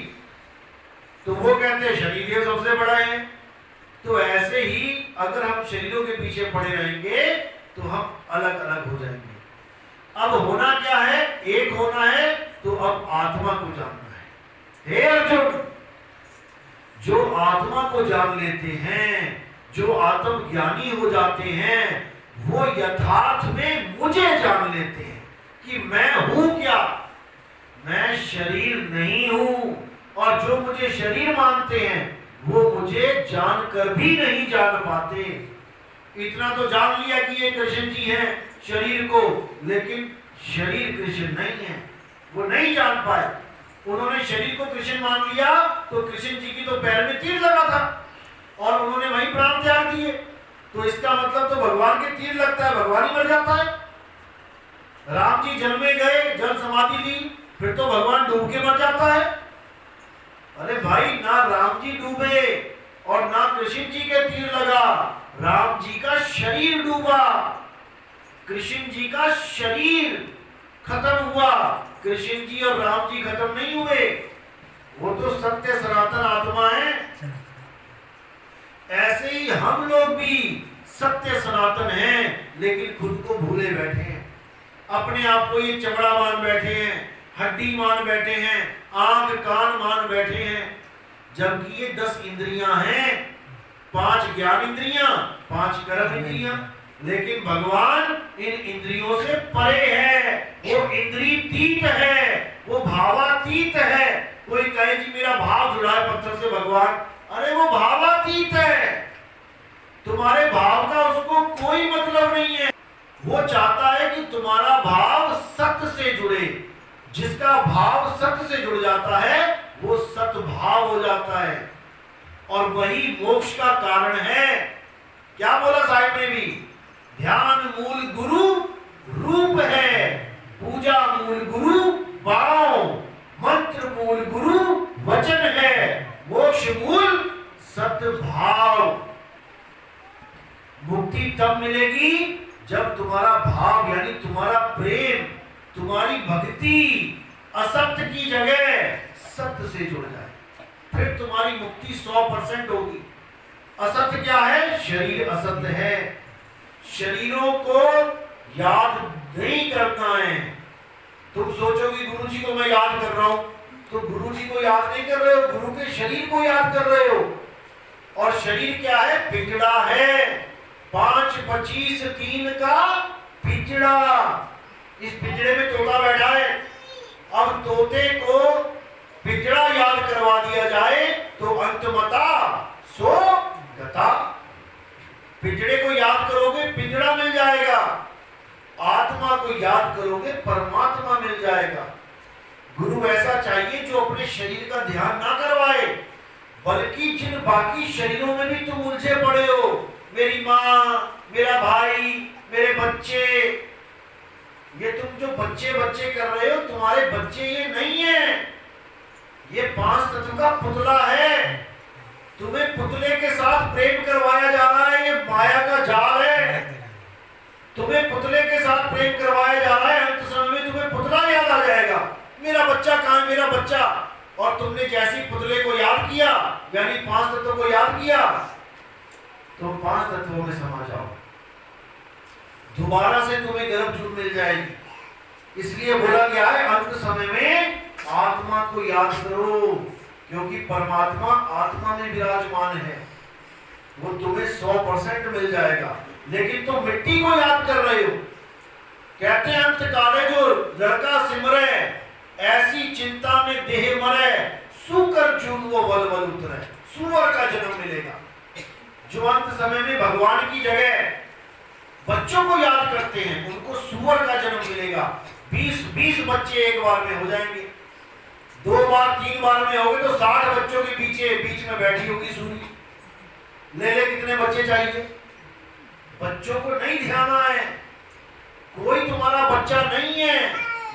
तो वो कहते शनिदेव सबसे बड़ा है। तो ऐसे ही अगर हम शरीरों के पीछे पड़े रहेंगे तो हम अलग अलग हो जाएंगे। अब होना क्या है? एक होना है, तो अब आत्मा को जानना है। हे अर्जुन, जो आत्मा को जान लेते हैं, जो आत्म ज्ञानी हो जाते हैं, वो यथार्थ में मुझे जान लेते हैं कि मैं हूं क्या। मैं शरीर नहीं हूं, और जो मुझे शरीर मानते हैं वो मुझे जानकर भी नहीं जान पाते। इतना तो जान लिया कि ये कृष्ण जी हैं शरीर को, लेकिन शरीर कृष्ण नहीं है, वो नहीं जान पाए। उन्होंने शरीर को कृष्ण मान लिया तो कृष्ण जी की तो पैर में तीर लगा था और उन्होंने वहीं प्राण त्याग दिए, तो इसका मतलब तो भगवान के तीर लगता है, भगवान ही मर जाता है। राम जी जन्मे गए, जल समाधि ली, फिर तो भगवान डूब के मर जाता है। अरे भाई, ना राम जी डूबे और ना कृष्ण जी के तीर लगा, राम जी का शरीर डूबा, कृष्ण जी का शरीर खत्म हुआ। कृष्ण जी और राम जी खत्म नहीं हुए, वो तो सत्य सनातन आत्मा है। ऐसे ही हम लोग भी सत्य सनातन हैं, लेकिन खुद को भूले बैठे हैं। अपने आप को ये चमड़ा मान बैठे हैं, हड्डी मान बैठे हैं, आंख कान मान बैठे हैं, जबकि ये 10 इंद्रियां हैं, 5 ज्ञान इंद्रियां, 5 कर्म इंद्रियां। लेकिन भगवान इन इंद्रियों से परे है, वो इंद्रियतीत है, वो भावातीत है। कोई कहे जी मेरा भाव जुड़ा है पत्थर से भगवान, अरे वो भावातीत है, तुम्हारे भाव का उसको कोई मतलब नहीं है। वो चाहता है कि तुम्हारा भाव सत्य से जुड़े। जिसका भाव सत्य से जुड़ जाता है वो सत्य भाव हो जाता है, और वही मोक्ष का कारण है। क्या बोला साहिब ने भी? ध्यान मूल गुरु रूप है, पूजा मूल गुरु भाव, मंत्र मूल गुरु वचन है, मोक्ष मूल तब मिलेगी जब तुम्हारा भाव यानी तुम्हारा प्रेम, तुम्हारी भक्ति असत्य की जगह सत्य से जुड़ जाए, फिर तुम्हारी मुक्ति 100% होगी। असत्य क्या है? शरीर असत्य है। शरीरों को याद नहीं करना है। तुम सोचोगे गुरु जी को मैं याद कर रहा हूं, तो गुरु जी को याद नहीं कर रहे हो, गुरु के शरीर को याद कर रहे हो। और शरीर क्या है? पिंजड़ा है, 5, 25, 3 का पिंजड़ा। इस पिंजड़े में तोता बैठा है। अब तोते को पिंजड़ा याद करवा दिया जाए तो अंतमता सो गता। पिंजड़े को याद करोगे पिंजड़ा मिल जाएगा, आत्मा को याद करोगे परमात्मा मिल जाएगा। गुरु ऐसा चाहिए जो अपने शरीर का ध्यान ना करवाए, बल्कि जिन बाकी शरीरों में भी तुम उलझे पड़े हो, मेरी माँ, मेरा भाई, मेरे बच्चे, ये तुम जो बच्चे बच्चे कर रहे हो, तुम्हारे बच्चे ये नहीं है। ये 5 तत्व का पुतला है। तुम्हें पुतले के साथ प्रेम करवाया जा रहा है, ये माया का जाल है। तुम्हें पुतले के साथ प्रेम करवाया जा रहा है, अंत समय में तुम्हें पुतला याद आ जाएगा, मेरा बच्चा कहाँ है, मेरा बच्चा। और तुमने जैसी पुतले को याद किया, यानी 5 तत्वों को याद किया, तो 5 तत्वों में समा जाओ, दोबारा से तुम्हें गर्भजूट मिल जाएगी। इसलिए बोला गया है अंत समय में आत्मा को याद करो, क्योंकि परमात्मा आत्मा में विराजमान है, वो तुम्हें 100% मिल जाएगा। लेकिन तुम मिट्टी को याद कर रहे हो। कहते हैं अंत काले जो लड़का सिमरे, ऐसी चिंता में देह मरे, सुकर चून वो बल बल उतरे। सुअर का जन्म मिलेगा। जो अंत समय में भगवान की जगह बच्चों को याद करते हैं, उनको सुअर का जन्म मिलेगा। 20 बच्चे एक बार में हो जाएंगे, 2 बार 3 बार में होंगे तो 60 बच्चों के बीच में बैठी होगी सूरी। ले कितने बच्चे चाहिए? बच्चों को नहीं ध्यान है, कोई तुम्हारा बच्चा नहीं है।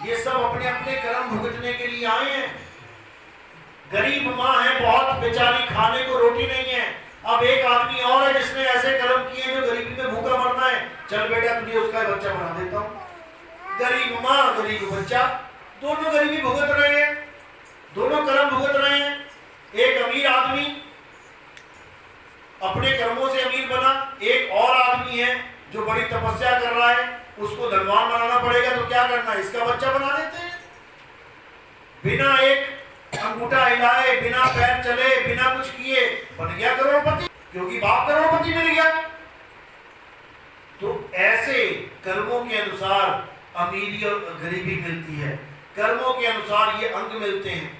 ये सब अपने अपने कर्म भुगतने के लिए आए हैं। गरीब माँ है बहुत, बेचारी, खाने को रोटी नहीं है। अब एक आदमी और है जिसने ऐसे कर्म किए जो गरीबी में भूखा मरना है, चल बेटा तुझे उसका बच्चा बना देता हूँ। गरीब माँ गरीब बच्चा, दोनों गरीबी भुगत रहे हैं, दोनों कर्म भुगत रहे हैं। एक अमीर आदमी अपने कर्मों से अमीर बना, एक और आदमी है जो बड़ी तपस्या कर रहा है, उसको धनवान बनाना पड़ेगा, तो क्या करना है, इसका बच्चा बना देते हैं। बिना एक अंगूठा हिलाए, बिना पैर चले, बिना कुछ किए बन गया करोड़पति, क्योंकि बाप करोड़पति मिल गया। तो ऐसे कर्मों के अनुसार अमीरी और गरीबी मिलती है, कर्मों के अनुसार ये अंग मिलते हैं।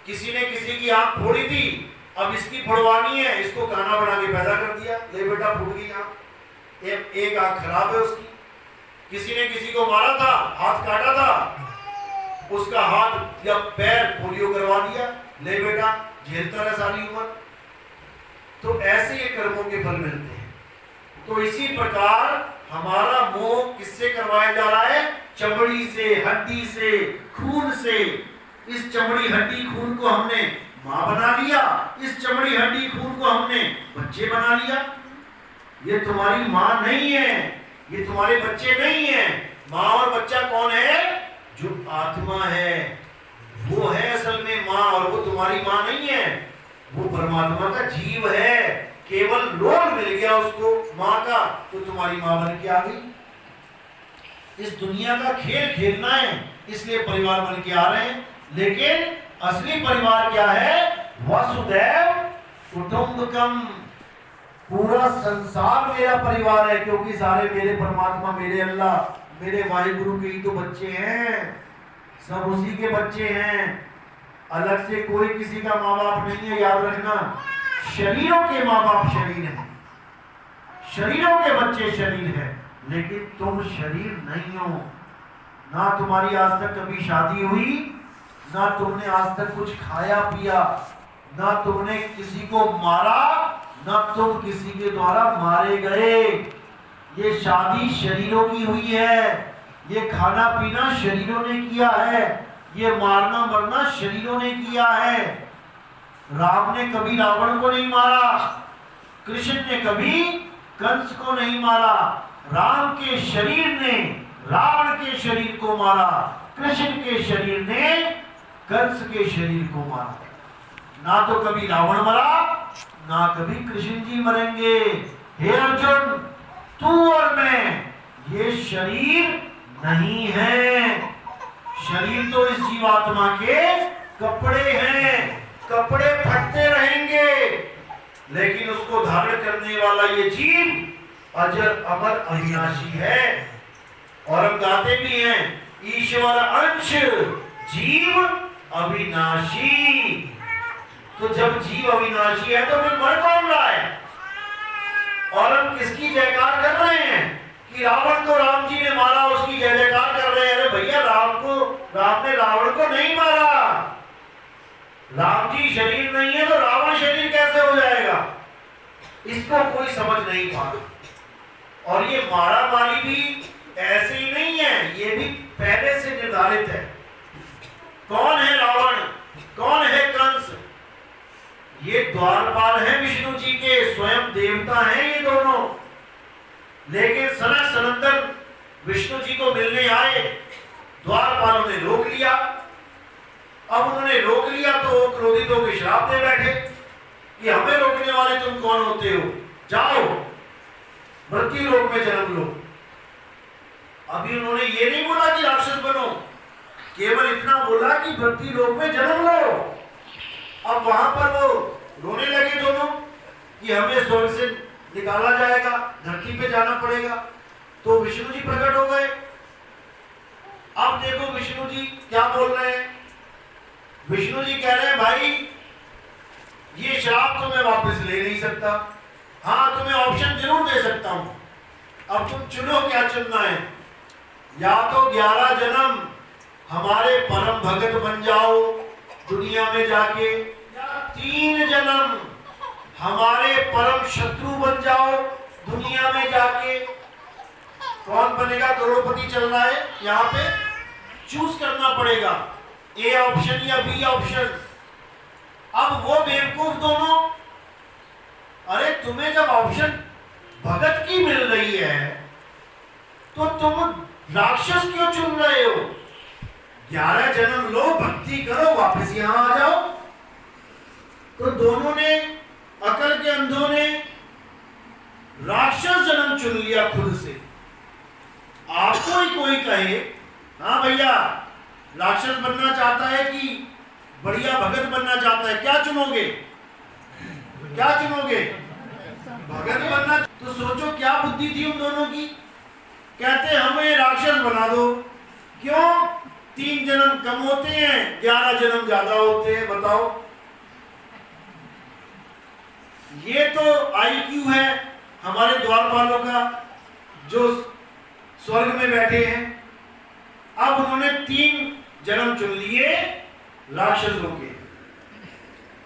किसी ने किसी की आंख फोड़ी थी, अब इसकी फोड़वानी है, इसको खाना बना के पैदा कर दिया, ले बेटा फूट गई आंख, एक आंख खराब है उसकी। किसी ने किसी को मारा था, हाथ काटा था, उसका हाथ या पैर पोलियो करवा दिया, ले बेटा झेलता रहा सारी उम्र। तो ऐसे ये कर्मों के फल मिलते हैं। तो इसी प्रकार हमारा मोह किससे करवाया जा रहा है? चमड़ी से, हड्डी से, खून से। इस चमड़ी हड्डी खून को हमने माँ बना लिया, इस चमड़ी हड्डी खून को हमने बच्चे बना लिया। ये तुम्हारी माँ नहीं है, ये तुम्हारे बच्चे नहीं है। माँ और बच्चा कौन है? जो आत्मा है, वो है असल में माँ, और वो तुम्हारी माँ नहीं है, वो परमात्मा का जीव है। केवल रोल मिल गया उसको माँ का, तो तुम्हारी माँ बन के आ गई। इस दुनिया का खेल खेलना है, इसलिए परिवार बन के आ रहे हैं। लेकिन असली परिवार क्या है? वसुदैव कुटुंबकम, पूरा संसार मेरा परिवार है, क्योंकि सारे मेरे परमात्मा, मेरे अल्लाह, मेरे वाहिगुरु के ही तो बच्चे हैं, सब उसी के बच्चे हैं। अलग से कोई किसी का माँ बाप नहीं है, याद रखना। शरीरों के माँ बाप शरीर हैं, शरीरों के बच्चे शरीर हैं, लेकिन तुम शरीर नहीं हो। ना तुम्हारी आज तक कभी शादी हुई, ना तुमने आज तक कुछ खाया पिया, ना तुमने किसी को मारा, ना तुम किसी के द्वारा मारे गए। ये शादी शरीरों की हुई है, ये खाना पीना शरीरों ने किया है, ये मारना मरना शरीरों ने किया है। राम ने कभी रावण को नहीं मारा, कृष्ण ने कभी कंस को नहीं मारा, राम के शरीर ने रावण के शरीर को मारा, कृष्ण के शरीर ने कंस के शरीर को मारा। ना तो कभी रावण मरा, ना कभी कृष्ण जी मरेंगे। हे अर्जुन, तू और मैं ये शरीर नहीं है। शरीर तो इस जीवात्मा के कपड़े हैं, कपड़े फटते रहेंगे, लेकिन उसको धारण करने वाला ये जीव अजर अमर अविनाशी है। और हम गाते भी हैं, ईश्वर अंश जीव अविनाशी। तो जब जीव अविनाशी है तो फिर मर कौन रहा है? और हम किसकी जयकार कर रहे हैं कि रावण को राम जी ने मारा, उसकी जय जयकार कर रहे हैं। अरे भैया, राम ने रावण को नहीं मारा। राम जी शरीर नहीं है तो रावण शरीर कैसे हो जाएगा? इसको कोई समझ नहीं पा। और ये मारा मारी भी ऐसे ही नहीं है, ये भी पहले से निर्धारित है। कौन है रावण, कौन है कंस? ये द्वारपाल हैं विष्णु जी के, स्वयं देवता हैं ये दोनों। लेकिन सनक सनंदन विष्णु जी को मिलने आए, द्वारपालों ने रोक लिया। अब उन्होंने रोक लिया तो क्रोधित होकर श्राप दे बैठे कि हमें रोकने वाले तुम कौन होते हो, जाओ मृत्यु लोक में जन्म लो। अभी उन्होंने ये नहीं बोला कि राक्षस बनो, केवल इतना बोला कि मृत्यु लोक में जन्म लो। अब वहां पर वो रोने लगे दोनों कि हमें स्वर्ग से निकाला जाएगा, धरती पे जाना पड़ेगा। तो विष्णु जी प्रकट हो गए। अब देखो विष्णु जी क्या बोल रहे हैं। विष्णु जी कह रहे हैं, भाई ये श्राप तो मैं वापस ले नहीं सकता, हाँ तुम्हें ऑप्शन जरूर दे सकता हूं। अब तुम चुनो क्या चुनना है। या तो 11 जन्म हमारे परम भगत बन जाओ दुनिया में जाके, या 3 जन्म हमारे परम शत्रु बन जाओ दुनिया में जाके। कौन बनेगा? करोड़पति चल रहा है यहाँ पे, चूज करना पड़ेगा, ए ऑप्शन या बी ऑप्शन। अब वो बेवकूफ दोनों, अरे तुम्हें जब ऑप्शन भगत की मिल रही है तो तुम राक्षस क्यों चुन रहे हो? 11 जन्म लो, भक्ति करो, वापस यहां आ जाओ। तो दोनों ने, अकल के अंधों ने राक्षस जन्म चुन लिया खुद से। आपको ही कोई कहे, हाँ भैया राक्षस बनना चाहता है कि बढ़िया भगत बनना चाहता है, क्या चुनोगे? क्या चुनोगे? भगत बनना। तो सोचो क्या बुद्धि थी उन दोनों की। कहते हमें राक्षस बना दो। क्यों? 3 जन्म कम होते हैं, 11 जन्म ज्यादा होते हैं, बताओ। ये तो आईक्यू है हमारे द्वारपालों का जो स्वर्ग में बैठे हैं। अब उन्होंने 3 जन्म चुन लिए राक्षसों के।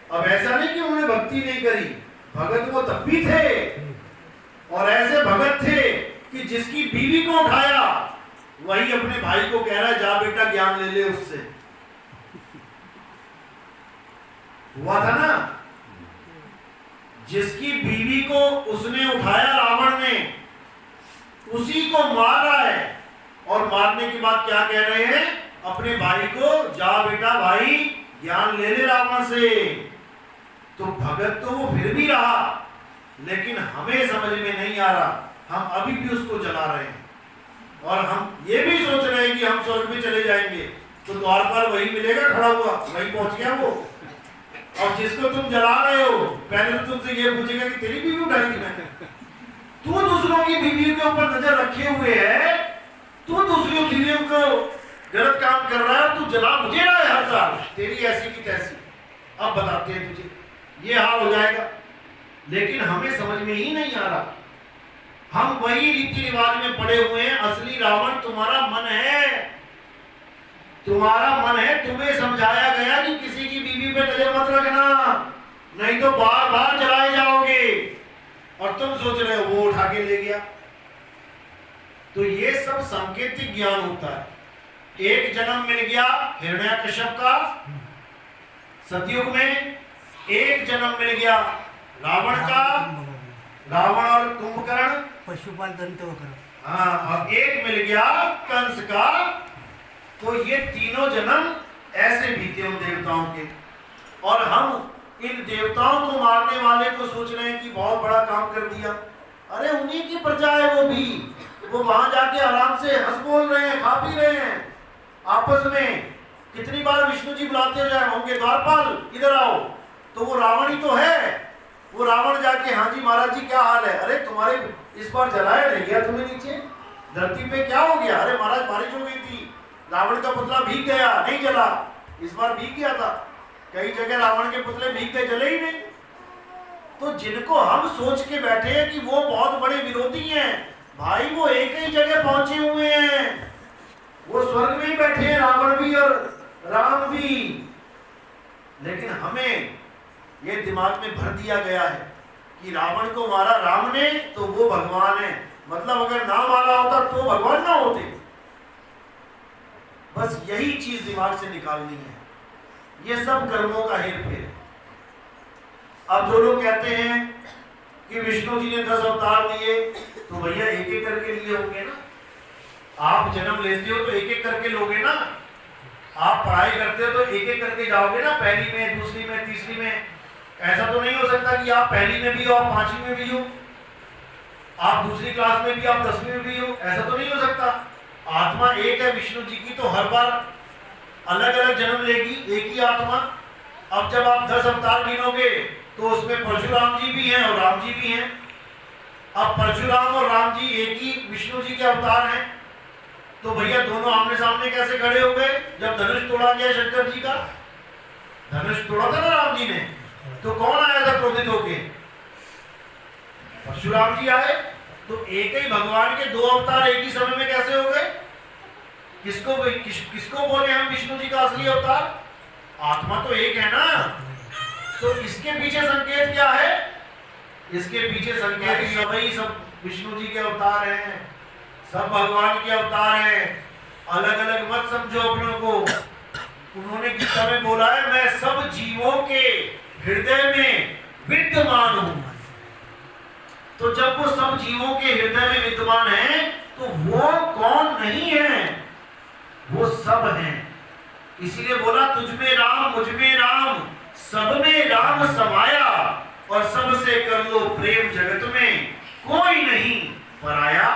अब ऐसा नहीं कि उन्होंने भक्ति नहीं करी, भगत वो तब भी थे। और ऐसे भगत थे कि जिसकी बीवी को उठाया वही अपने भाई को कह रहा है, जा बेटा ज्ञान ले ले उससे। हुआ था ना, जिसकी बीवी को उसने उठाया रावण ने, उसी को मार रहा है। और मारने के बाद क्या कह रहे हैं अपने भाई को, जा बेटा भाई ज्ञान ले ले रावण से। तो भगत तो वो फिर भी रहा, लेकिन हमें समझ में नहीं आ रहा, हम अभी भी उसको जला रहे हैं। और हम ये भी सोच रहे हैं कि हम स्वर्ग में चले जाएंगे तो द्वारपाल वही मिलेगा खड़ा हुआ, वही पहुंच गया वो। और जिसको तुम जला रहे हो पहले तो तुमसे ये पूछेगा कि तेरी बीवी उठाई थी मैंने। तू दूसरों की बीवियों के ऊपर नजर रखे हुए है, तू दूसरी बीवियों को गलत काम कर रहा है, तू जला मुझे रहा है हर साल, तेरी ऐसी की तैसी। अब बताते हैं तुझे, ये हाल हो जाएगा। लेकिन हमें समझ में ही नहीं आ रहा, हम वही रीति रिवाज में पड़े हुए हैं। असली रावण तुम्हारा मन है, तुम्हारा मन है। तुम्हें समझाया गया कि किसी की बीवी पे नजर मत रखना, नहीं तो बार बार जलाए जाओगे। और तुम सोच रहे हो वो उठा के ले गया। तो ये सब सांकेतिक ज्ञान होता है। एक जन्म मिल गया हिरण्याकश्यप का सतयुग में, एक जन्म मिल गया रावण का रावण और कुंभकर्ण, पशुपाल दंतवक्र। हाँ, अब एक मिल गया कंस का। तो ये तीनों जन्म ऐसे बीते उन देवताओं के, और हम इन देवताओं को मारने वाले को सोच रहे हैं कि बहुत बड़ा काम कर दिया। अरे उन्हीं की प्रजा है वो भी, वो वहां जाके आराम से हंस बोल रहे हैं, खा पी रहे हैं आपस में। कितनी बार विष्णु जी बुलाते हो जाए होंगे, द्वारपाल इधर आओ, तो वो रावण ही तो है। वो रावण जाके, हाँ जी महाराज जी क्या हाल है? अरे तुम्हारे इस बार जलाया नहीं गया तुम्हें नीचे धरती पे, क्या हो गया? अरे महाराज बारिश हो गई थी, रावण का पुतला भीग गया, नहीं जला। इस बार भीग गया था, कई जगह रावण के पुतले भीग गए, जले ही नहीं। तो जिनको हम सोच के बैठे हैं कि वो बहुत बड़े विरोधी हैं, भाई वो एक ही जगह पहुंचे हुए हैं, वो स्वर्ग में ही बैठे हैं, रावण भी और राम भी। लेकिन हमें ये दिमाग में भर दिया गया है कि रावण को मारा राम ने तो वो भगवान है, मतलब अगर ना मारा होता तो भगवान ना होते। बस यही चीज दिमाग से निकालनी है। ये सब कर्मों का हेर फेर। अब जो लोग कहते हैं कि विष्णु जी ने 10 अवतार दिए, तो भैया एक एक करके लिए होंगे ना। आप जन्म लेते हो तो एक एक करके लोगे ना। आप पढ़ाई करते हो तो एक एक करके जाओगे ना, पहली में, दूसरी में, तीसरी में। ऐसा तो नहीं हो सकता कि आप पहली में भी हो, आप 5वीं में भी हो, आप दूसरी क्लास में भी, आप 10वीं में भी हो। ऐसा तो नहीं हो सकता। आत्मा एक है विष्णु जी की, तो हर बार अलग अलग जन्म लेगी एक ही आत्मा। अब जब आप 10 अवतार गिनोगे तो उसमें परशुराम जी भी हैं और राम जी भी हैं। अब परशुराम और राम जी एक ही विष्णु जी के अवतार हैं, तो भैया दोनों आमने सामने कैसे खड़े हो गए? जब धनुष तोड़ा गया शंकर जी का, धनुष तोड़ा था ना राम जी ने, तो कौन आया था क्रोधित होके? परशुराम जी आए। तो एक ही भगवान के 2 अवतार एक ही समय में कैसे हो गए? किसको बोले हम विष्णु जी का असली अवतार? आत्मा तो एक है ना। तो इसके पीछे संकेत क्या है? इसके पीछे संकेत वही सब विष्णु जी के अवतार हैं, सब भगवान के अवतार हैं। अलग अलग मत समझो अपनों को। उन्होंने गीता में बोला है, मैं सब जीवों के हृदय में विद्यमान हूं। तो जब वो सब जीवों के हृदय में विद्यमान है, तो वो कौन नहीं है? वो सब हैं। इसीलिए बोला, तुझ में राम, मुझ में राम, सब में राम समाया, और सबसे कर लो प्रेम, जगत में कोई नहीं पराया।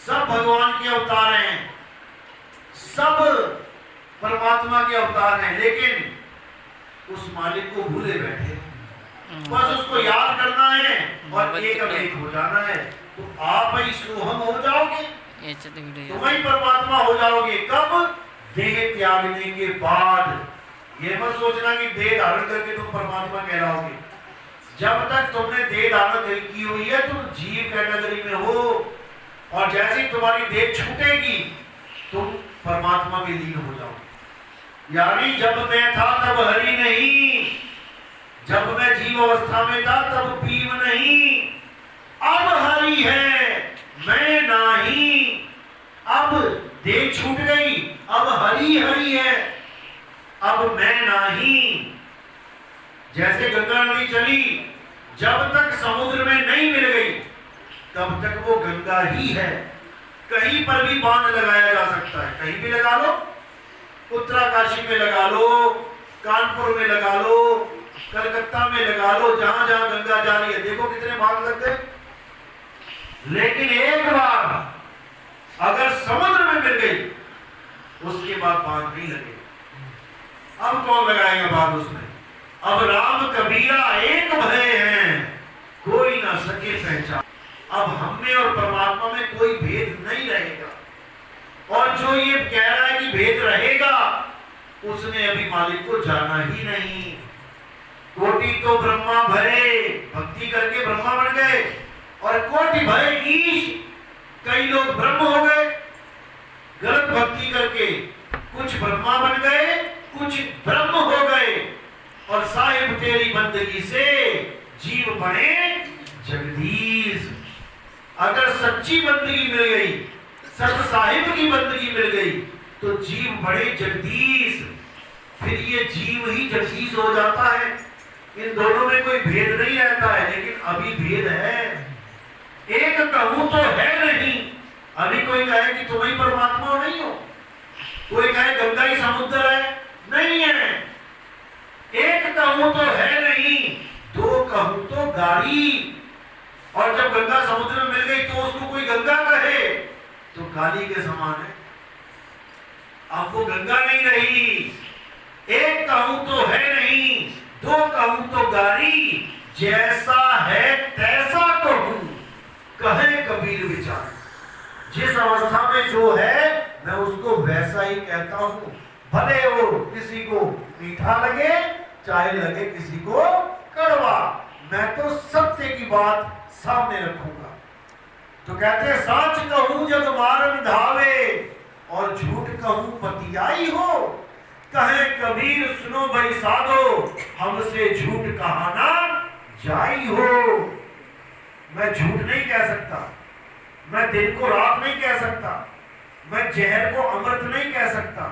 सब भगवान के अवतार हैं, सब परमात्मा के अवतार हैं, लेकिन उस मालिक को भूले बैठे। बस उसको याद करना है और एक अब एक हो जाना है। तो आप ही सोहम हो जाओगे, तुम ही परमात्मा हो जाओगे। कब? देह त्यागने के बाद। ये मत सोचना कि देह धारण करके तुम परमात्मा कहलाओगे। जब तक तुमने देह धारण की हुई है, तुम जीव कैटेगरी में हो, और जैसे ही तुम्हारी देह छूटेगी तुम परमात्मा में लीन हो जाओगे। यानी जब मैं था तब हरि नहीं, जब मैं जीव अवस्था में था तब पीव नहीं, अब हरि है मैं नहीं। अब देह छूट गई, अब हरि हरि है, अब मैं नहीं। जैसे गंगा नदी चली, जब तक समुद्र में नहीं मिल गई तब तक वो गंगा ही है। कहीं पर भी बांध लगाया जा सकता है, कहीं भी लगा लो, उत्तराकाशी में लगा लो, कानपुर में लगा लो, कलकत्ता में लगा लो, जहां जहां गंगा जा रही है, देखो कितने बांध लग गए। लेकिन एक बार अगर समुद्र में मिल गई, उसके बाद बांध नहीं लगे। अब कौन लगाएगा बांध उसमें? अब राम कबीरा एक भय हैं, कोई ना सके पहचान। अब हम में और परमात्मा में कोई भेद नहीं रहेगा। और जो ये कह रहा है कि भेद रहेगा, उसने अभी मालिक को जाना ही नहीं। कोटि तो ब्रह्मा भय, भक्ति करके ब्रह्मा बन गए, और कोटि भय ईश, कई लोग ब्रह्म हो गए गलत भक्ति करके। कुछ ब्रह्मा बन गए, कुछ ब्रह्म हो गए, और साहिब तेरी बंदगी से जीव बने जगदीश। अगर सच्ची बंदगी मिल गई, सत साहिब की बंदगी मिल गई, तो जीव बड़े जगदीश। फिर ये जीव ही जगदीश हो जाता है। इन दोनों में कोई भेद नहीं रहता है, लेकिन अभी भेद है। एक कहूं तो है नहीं। अभी कोई कहे कि तुम ही परमात्मा नहीं हो, कोई कहे गंगा ही समुद्र है, नहीं है। एक कहूं तो है नहीं, दो कहूं तो गाड़ी। और जब गंगा समुद्र में मिल गई तो उसको कोई गंगा कहे तो गाली के समान है। अब वो गंगा नहीं रही। एक कहूं तो है नहीं, दो कहूं तो गाड़ी। जैसा है तैसा कहूं, कहे कबीर विचार। जिस अवस्था में जो है मैं उसको वैसा ही कहता हूं, भले वो किसी को मीठा लगे चाहे लगे किसी को कड़वा, मैं तो सत्य की बात सामने रखूंगा। तो कहते हैं साच कहूं जग मारन धावे, और झूठ कहूं पतियाई हो। कहे कबीर सुनो भाई साधो, हमसे झूठ कहाना जाई हो। मैं झूठ नहीं कह सकता, मैं दिन को रात नहीं कह सकता, मैं जहर को अमृत नहीं कह सकता,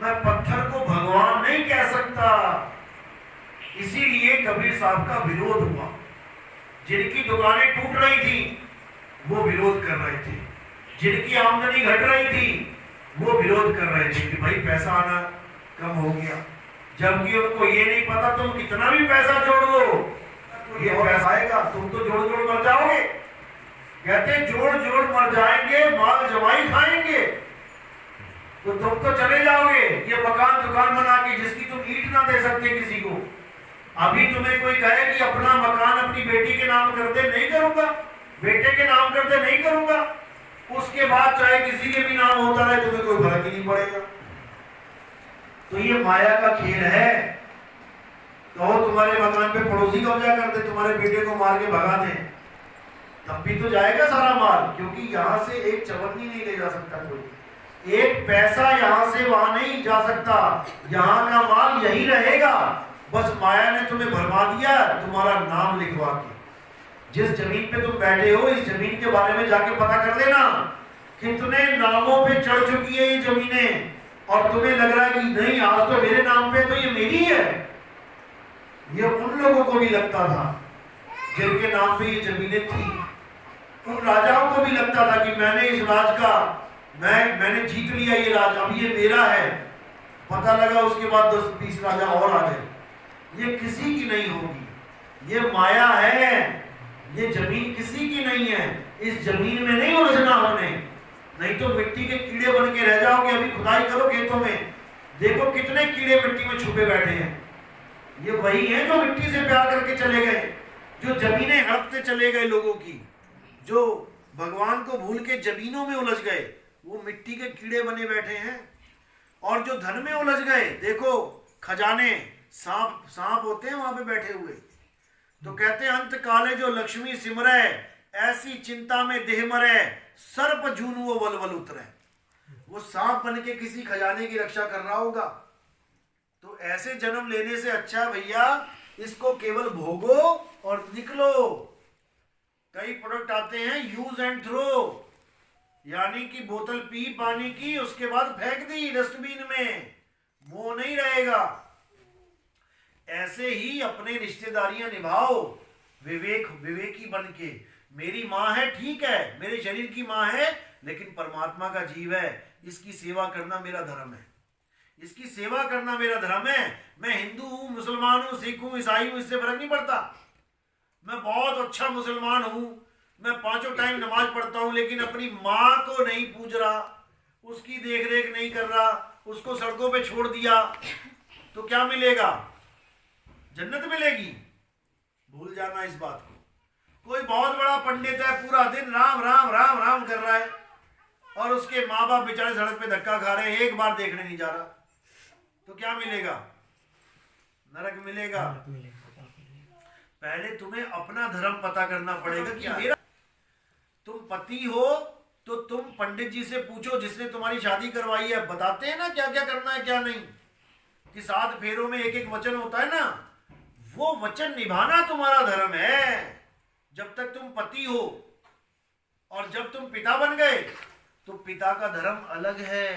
मैं पत्थर को भगवान नहीं कह सकता। इसीलिए कबीर साहब का विरोध हुआ। जिनकी दुकानें टूट रही थी वो विरोध कर रहे थे, जिनकी आमदनी घट रही थी वो विरोध कर रहे थे कि भाई पैसा आना कम हो गया। जबकि उनको ये नहीं पता तुम कितना भी पैसा जोड़ लो तो ये पैसा आएगा, तुम तो जोड़ जोड़ मर जाओगे। कहते जोड़ जोड़ मर जाएंगे, माल जमाई खाएंगे तो तुम तो चले जाओगे। ये मकान दुकान बना के जिसकी तुम ईंट ना दे सकते किसी को, अभी तुम्हें कोई कहे कि अपना मकान अपनी बेटी के नाम कर दे, नहीं करूंगा, बेटे के नाम कर दे, नहीं करूंगा। उसके बाद चाहे किसी के भी नाम होता रहे तुम्हें कोई फर्क ही नहीं पड़ेगा। तो ये माया का खेल है। कहो तुम्हारे मकान पे पड़ोसी कब्जा कर दे, तुम्हारे बेटे को मार के भगा दे, तब भी तो जाएगा सारा माल, क्योंकि यहां से एक चवन्नी नहीं ले जा सकता कोई, एक पैसा यहां से वहां नहीं जा सकता, यहां का माल यही रहेगा। बस माया ने तुम्हें भरमा दिया तुम्हारा नाम लिखवा के। जिस जमीन पे तुम बैठे हो इस जमीन के बारे में जाके पता कर लेना, कितने नामों पे चढ़ चुकी है ये जमीनें, और तुम्हें लग रहा है कि नहीं आज तो मेरे नाम पे, तो ये मेरी है। ये उन लोगों को भी लगता था जिनके नाम पे ये जमीनें थी। उन राजाओं को भी लगता था कि मैंने इस राज का मैंने जीत लिया ये राज, अब ये मेरा है। पता लगा उसके बाद 10-20 राजा और आ गए। ये किसी की नहीं होगी, ये माया है, ये जमीन किसी की नहीं है। इस जमीन में नहीं उलझना हमने, नहीं तो मिट्टी के कीड़े बन के रह जाओगे। अभी खुदाई करो खेतों में, देखो कितने कीड़े मिट्टी में छुपे बैठे हैं। ये वही है जो मिट्टी से प्यार करके चले गए, जो जमीनें हड़पते चले गए लोगों की, जो भगवान को भूल के जमीनों में उलझ गए, वो मिट्टी के कीड़े बने बैठे हैं। और जो धन में उलझ गए, देखो खजाने, सांप होते हैं वहां पे बैठे हुए। तो कहते हैं अंत काले जो लक्ष्मी सिमरे, ऐसी चिंता में देह मरे, सर्प जून वो वलवल उतरे। वो सांप बन के किसी खजाने की रक्षा कर रहा होगा। तो ऐसे जन्म लेने से अच्छा भैया इसको केवल भोगो और निकलो। कई प्रोडक्ट आते हैं यूज एंड थ्रो, यानी कि बोतल पी पानी की, उसके बाद फेंक दी डस्टबिन में, वो नहीं रहेगा। ऐसे ही अपने रिश्तेदारियां निभाओ विवेकी बन के। मेरी माँ है ठीक है, मेरे शरीर की माँ है, लेकिन परमात्मा का जीव है, इसकी सेवा करना मेरा धर्म है, इसकी सेवा करना मेरा धर्म है। मैं हिंदू हूं, मुसलमान हूं, सिख हूं, ईसाई हूं, इससे फर्क नहीं पड़ता। मैं बहुत अच्छा मुसलमान हूं, मैं 5 टाइम नमाज पढ़ता हूं, लेकिन अपनी माँ को नहीं पूज रहा, उसकी देख रेख नहीं कर रहा, उसको सड़कों पे छोड़ दिया, तो क्या मिलेगा? जन्नत मिलेगी? भूल जाना इस बात को। कोई बहुत बड़ा पंडित है, पूरा दिन राम राम राम राम कर रहा है, और उसके माँ बाप बेचारे सड़क पे धक्का खा रहे हैं, एक बार देखने नहीं जा रहा, तो क्या मिलेगा? नरक मिलेगा। पहले तुम्हें अपना धर्म पता करना पड़ेगा कि मेरा। तुम पति हो तो तुम पंडित जी से पूछो जिसने तुम्हारी शादी करवाई है, बताते हैं ना क्या क्या करना है क्या नहीं, कि 7 फेरों में एक एक वचन होता है ना, वो वचन निभाना तुम्हारा धर्म है। जब तक तुम पति हो, और जब तुम पिता बन गए तो पिता का धर्म अलग है।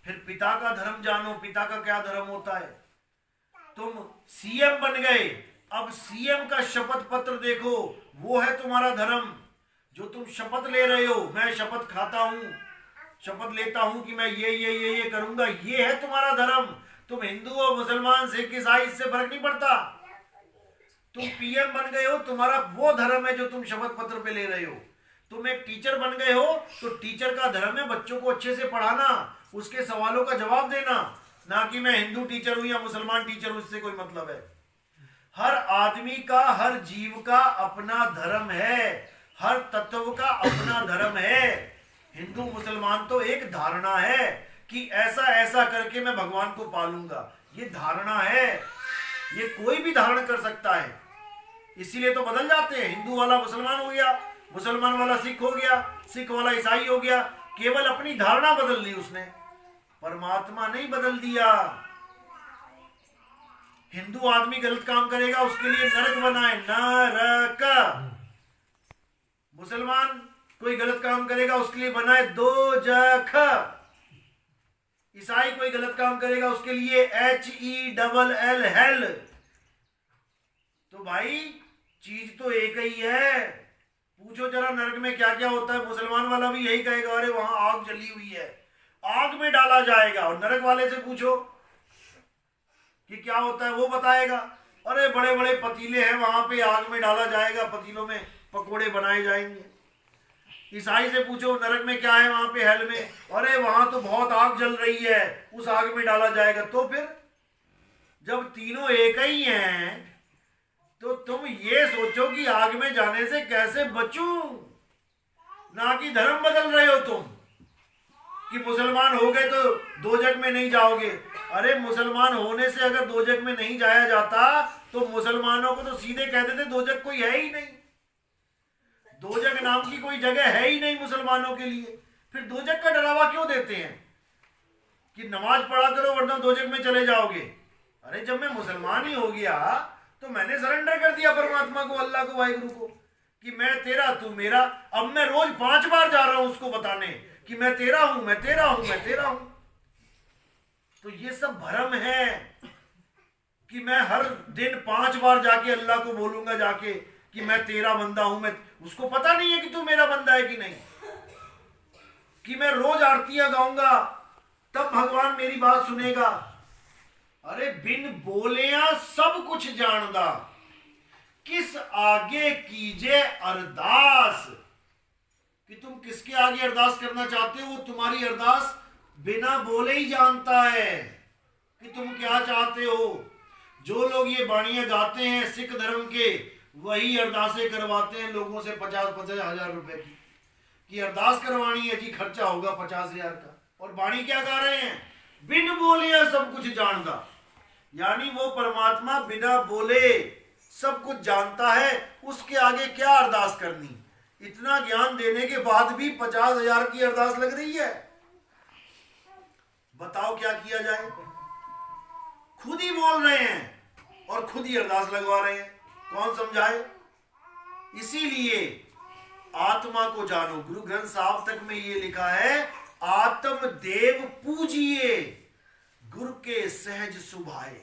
फिर पिता का धर्म जानो, पिता का क्या धर्म होता है। तुम सीएम बन गए, अब सीएम का शपथ पत्र देखो, वो है तुम्हारा धर्म। जो तुम शपथ ले रहे हो, मैं शपथ खाता हूं, शपथ लेता हूं कि मैं ये करूंगा, ये है तुम्हारा धर्म। तुम हिंदू हो, मुसलमान, सिख, ईसाई, इससे फर्क नहीं पड़ता। तुम पीएम बन गए हो, तुम्हारा वो धर्म है जो तुम शपथ पत्र पे ले रहे हो। तुम एक टीचर बन गए हो, तो टीचर का धर्म है बच्चों को अच्छे से पढ़ाना, उसके सवालों का जवाब देना, ना कि मैं हिंदू टीचर हूं या मुसलमान टीचर हूं, इससे कोई मतलब है। हर आदमी का, हर जीव का अपना धर्म है, हर तत्व का अपना धर्म है। हिंदू मुसलमान तो एक धारणा है कि ऐसा ऐसा करके मैं भगवान को पालूंगा, ये धारणा है, ये कोई भी धारण कर सकता है। इसीलिए तो बदल जाते हैं, हिंदू वाला मुसलमान हो गया, मुसलमान वाला सिख हो गया, सिख वाला ईसाई हो गया, केवल अपनी धारणा बदल ली उसने, परमात्मा नहीं बदल दिया। हिंदू आदमी गलत काम करेगा, उसके लिए नरक बनाए, नरक। मुसलमान कोई गलत काम करेगा, उसके लिए बनाए दोजख। ईसाई कोई गलत काम करेगा, उसके लिए HELL हेल। तो भाई चीज तो एक ही है। पूछो जरा नरक में क्या क्या होता है, मुसलमान वाला भी यही कहेगा, अरे वहां आग जली हुई है, आग में डाला जाएगा। और नरक वाले से पूछो कि क्या होता है, वो बताएगा, अरे बड़े बड़े पतीले हैं, वहां पे आग में डाला जाएगा, पतीलों में पकोड़े बनाए जाएंगे। ईसाई से पूछो नरक में क्या है, वहां पे हेल में, अरे वहां तो बहुत आग जल रही है, उस आग में डाला जाएगा। तो फिर जब तीनों एक ही हैं, तो तुम ये सोचो कि आग में जाने से कैसे बचूं, ना कि धर्म बदल रहे हो तुम कि मुसलमान हो गए तो दोजख में नहीं जाओगे। अरे मुसलमान होने से अगर दोजख में नहीं जाया जाता तो मुसलमानों को तो सीधे कह देते दोजख कोई है ही नहीं, दोजख नाम की कोई जगह है ही नहीं मुसलमानों के लिए। फिर दोजख का डरावा क्यों देते हैं कि नमाज पढ़ा करो वरना दोजख में चले जाओगे। अरे जब मैं मुसलमान ही हो गया तो मैंने सरेंडर कर दिया परमात्मा को, अल्लाह को, वाहिगुरु को, कि मैं तेरा तू मेरा। अब मैं रोज 5 बार जा रहा हूं उसको बताने कि मैं तेरा हूं, मैं तेरा हूं, मैं तेरा हूं। तो ये सब भ्रम है कि मैं हर दिन 5 बार जाके अल्लाह को बोलूंगा जाके कि मैं तेरा बंदा हूं। मैं, उसको पता नहीं है कि तू मेरा बंदा है कि नहीं, कि मैं रोज आरतियां गाऊंगा तब भगवान मेरी बात सुनेगा। अरे बिन बोलिया सब कुछ जानदा, किस आगे कीजे अरदास। कि तुम किसके आगे अरदास करना चाहते हो, वो तुम्हारी अरदास बिना बोले ही जानता है कि तुम क्या चाहते हो। जो लोग ये बाणियां गाते हैं सिख धर्म के, वही अरदासें करवाते हैं लोगों से 50-50 हजार रुपए की, कि अरदास करवानी है जी, खर्चा होगा 50,000 का। और बाणी क्या गा रहे हैं, बिन बोले सब कुछ जानता, यानी वो परमात्मा बिना बोले सब कुछ जानता है, उसके आगे क्या अरदास करनी। इतना ज्ञान देने के बाद भी 50,000 की अरदास लग रही है, बताओ क्या किया जाए। खुद ही बोल रहे हैं और खुद ही अरदास लगवा रहे हैं, कौन समझाए। इसीलिए आत्मा को जानो, गुरु ग्रंथ साहब तक में ये लिखा है, आत्म देव पूजिए गुरु के सहज सुभाए।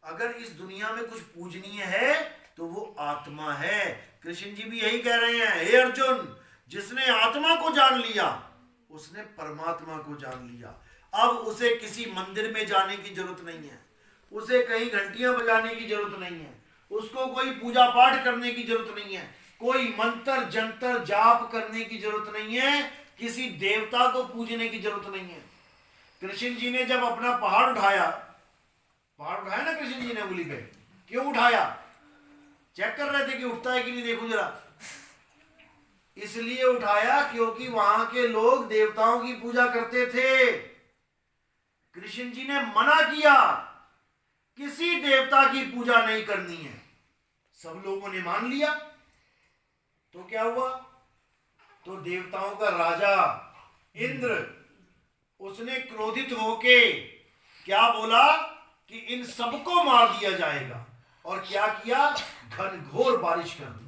अगर इस दुनिया में कुछ पूजनीय है तो वो आत्मा है। कृष्ण जी भी यही कह रहे हैं, हे अर्जुन, जिसने आत्मा को जान लिया उसने परमात्मा को जान लिया। अब उसे किसी मंदिर में जाने की जरूरत नहीं है, उसे कहीं घंटियां बजाने की जरूरत नहीं है, उसको कोई पूजा पाठ करने की जरूरत नहीं है, कोई मंत्र जंतर जाप करने की जरूरत नहीं है, किसी देवता को पूजने की जरूरत नहीं है। कृष्ण जी ने जब अपना पहाड़ उठाया ना कृष्ण जी ने उंगली पे, क्यों उठाया, चेक कर रहे थे कि उठता है कि नहीं, देखो जरा। इसलिए उठाया क्योंकि वहां के लोग देवताओं की पूजा करते थे। कृष्ण जी ने मना किया किसी देवता की पूजा नहीं करनी है, सब लोगों ने मान लिया। तो क्या हुआ, तो देवताओं का राजा इंद्र, उसने क्रोधित होके क्या बोला कि इन सबको मार दिया जाएगा। और क्या किया, घनघोर बारिश कर दी,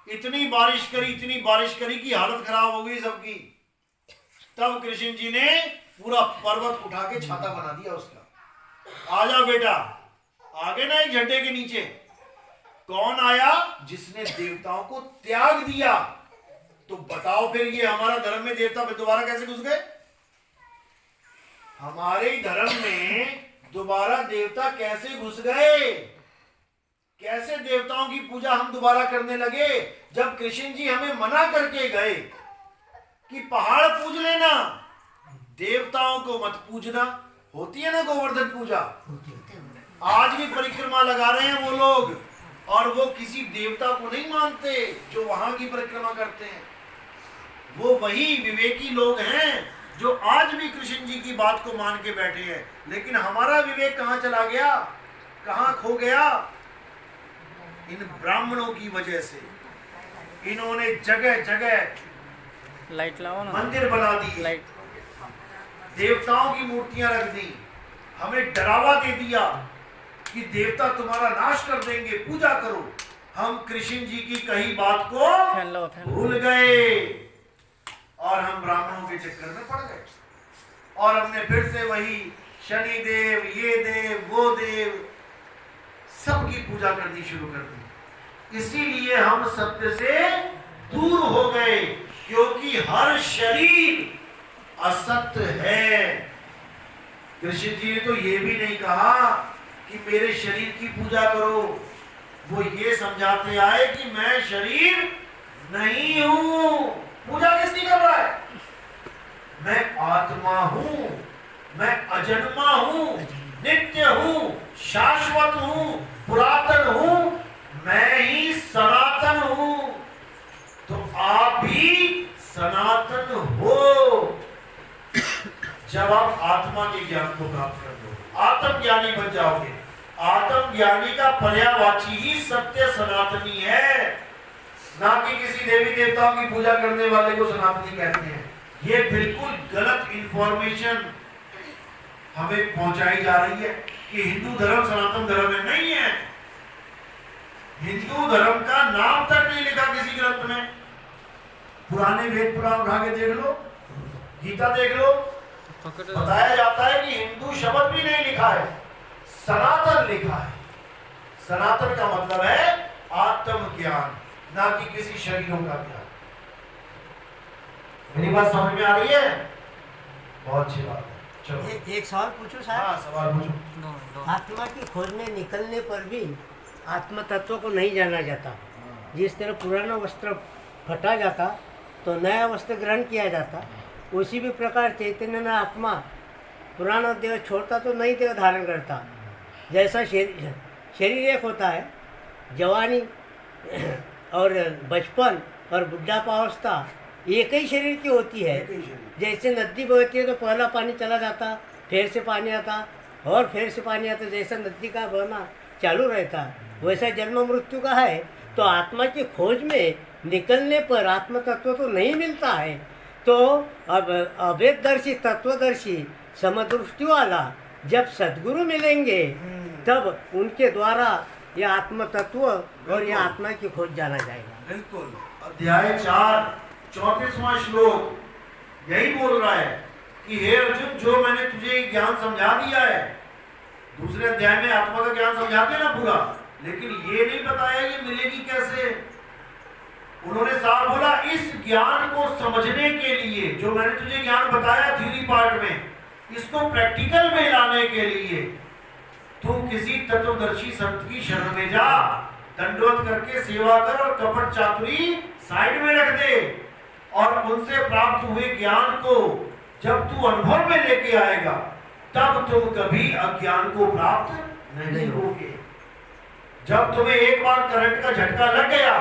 इतनी बारिश करी कि हालत खराब हो गई सबकी। तब कृष्ण जी ने पूरा पर्वत उठा के छाता बना दिया उसका, आजा बेटा आगे ना एक झंडे के नीचे कौन आया? जिसने देवताओं को त्याग दिया। तो बताओ फिर ये हमारा धर्म में देवता दोबारा कैसे घुस गए? हमारे धर्म में दोबारा देवता कैसे घुस गए? कैसे देवताओं की पूजा हम दोबारा करने लगे? जब कृष्ण जी हमें मना करके गए कि पहाड़ पूज लेना, देवताओं को मत पूजना। होती है ना गोवर्धन पूजा, आज भी परिक्रमा लगा रहे हैं वो लोग, और वो किसी देवता को नहीं मानते जो वहां की परिक्रमा करते हैं। वो वही विवेकी लोग हैं जो आज भी कृष्ण जी की बात को मान के बैठे हैं। लेकिन हमारा विवेक कहां चला गया, कहां खो गया? इन ब्राह्मणों की वजह से इन्होंने जगह जगह लाइट लाओ ना, मंदिर बना दिए, लाइट। देवताओं की मूर्तियां रख दी, हमें डरावा दे दिया कि देवता तुम्हारा नाश कर देंगे, पूजा करो। हम कृष्ण जी की कही बात को फैन लो, फैन लो। भूल गए और हम ब्राह्मणों के चक्कर में पड़ गए, और हमने फिर से वही शनि देव, ये देव, वो देव, सबकी पूजा करनी शुरू कर दी। इसीलिए हम सत्य से दूर हो गए, क्योंकि हर शरीर असत्य है। कृष्ण जी ने तो ये भी नहीं कहा कि मेरे शरीर की पूजा करो, वो ये समझाते आए कि मैं शरीर नहीं हूं। पूजा किसकी कर रहा है? मैं आत्मा हूं, मैं अजन्मा हूं, नित्य हूं, शाश्वत हूं, पुरातन हूं, मैं ही सनातन हूं। तो आप भी सनातन हो जब आप आत्मा के ज्ञान को प्राप्त कर लो, आत्मज्ञानी बन जाओगे। आत्मज्ञानी का पर्यायवाची ही सत्य सनातनी है, ना कि किसी देवी देवताओं की पूजा करने वाले को सनातनी कहते हैं। ये बिल्कुल गलत इंफॉर्मेशन हमें पहुंचाई जा रही है कि हिंदू धर्म सनातन धर्म है। नहीं है, हिंदू धर्म का नाम तक नहीं लिखा किसी ग्रंथ में। पुराने वेद पुराण उठा के देख लो, गीता देख लो, बताया जाता है कि हिंदू शब्द भी नहीं लिखा है, सनातन लिखा है। सनातन का मतलब है आत्मज्ञान, ना कि किसी शरीरों का ज्ञान। मेरी बात समझ में आ रही है? बहुत अच्छी बात है। चलो एक सवाल पूछूं साहब? हाँ, सवाल पूछो। आत्मा की खोज में निकलने पर भी आत्म तत्व को नहीं जाना जाता। जिस तरह पुराना वस्त्र फटा जाता तो नया वस्त्र ग्रहण किया जाता, उसी भी प्रकार चैतन्य में आत्मा पुराना देह छोड़ता तो नई देह धारण करता। जैसा शरीर एक होता है, जवानी और बचपन और बुढ़ापावस्था एक ही शरीर की होती है। जैसे नदी बहती है तो पहला पानी चला जाता, फिर से पानी आता और फिर से पानी आता, जैसा नदी का बहना चालू रहता, वैसा जन्म मृत्यु का है। तो आत्मा की खोज में निकलने पर आत्म तत्व तो नहीं मिलता है। तो अब अभेददर्शी तत्वदर्शी समदृष्टि वाला जब सद्गुरु मिलेंगे तब उनके द्वारा यह आत्म तत्व और यह आत्मा की खोज जाना जाएगा। बिल्कुल। अध्याय 4 34वां श्लोक यही बोल रहा है कि हे अर्जुन, जो मैंने तुझे ज्ञान समझा दिया है, दूसरे अध्याय में आत्मा का ज्ञान समझाते हैं ना पूरा, लेकिन ये नहीं बताया ये मिलेगी कैसे। उन्होंने साफ बोला, इस ज्ञान को समझने के लिए जो मैंने तुझे ज्ञान बताया थ्योरी पार्ट में, इसको प्रैक्टिकल में लाने के लिए तू किसी तत्वदर्शी संत की शरण में जा, दंडवत करके सेवा कर और कपट चातुरी साइड में रख दे, और उनसे प्राप्त हुए ज्ञान को जब तू अनुभव में लेके आएगा तब तुम कभी अज्ञान को प्राप्त नहीं होगे। जब तुम्हें एक बार करंट का झटका लग गया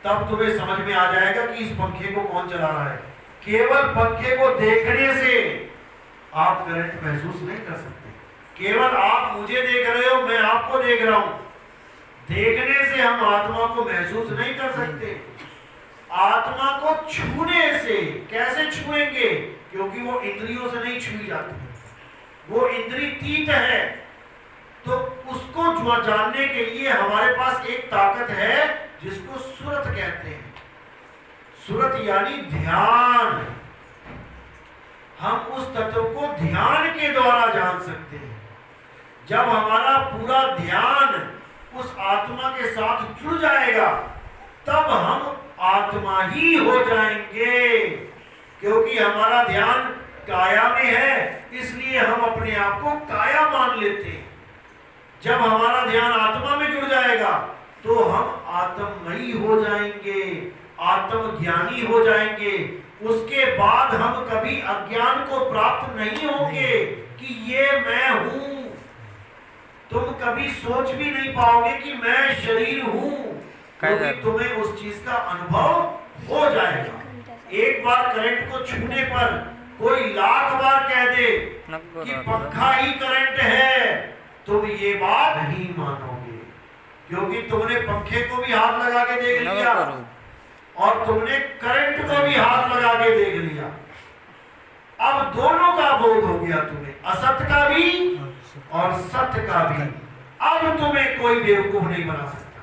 तब तुम्हें समझ में आ जाएगा कि इस पंखे को कौन चला रहा है। केवल पंखे को देखने से आप करंट महसूस नहीं कर सकते। केवल आप मुझे देख रहे हो, मैं आपको देख रहा हूं, देखने से हम आत्मा को महसूस नहीं कर सकते। आत्मा को छूने से, कैसे छुएंगे? क्योंकि वो इंद्रियों से नहीं छुई जाती, वो इंद्रियतीत है। तो उसको जानने के लिए हमारे पास एक ताकत है जिसको सुरत कहते हैं। सुरत यानी ध्यान। हम उस तत्व को ध्यान के द्वारा जान सकते हैं। जब हमारा पूरा ध्यान उस आत्मा के साथ जुड़ जाएगा तब हम आत्मा ही हो जाएंगे, क्योंकि हमारा ध्यान काया में है, इसलिए हम अपने आप को काया मान लेते हैं। जब हमारा ध्यान आत्मा में जुड़ जाएगा तो हम आत्ममयी हो जाएंगे, आत्मज्ञानी हो जाएंगे। उसके बाद हम कभी अज्ञान को प्राप्त नहीं होंगे कि ये मैं हूं। तुम कभी सोच भी नहीं पाओगे कि मैं शरीर हूं, क्योंकि तुम्हें उस चीज का अनुभव हो जाएगा। एक बार करंट को छूने पर कोई लाख बार कह दे कि पंखा ही करंट है, तुम ये बात नहीं मानोगे, क्योंकि तुमने पंखे को भी हाथ लगा के देख लिया और तुमने करंट को भी हाथ लगा के देख लिया। अब दोनों का बोध हो गया तुम्हें, असत का भी और सत्य का भी। अब तुम्हें कोई बेवकूफ नहीं बना सकता।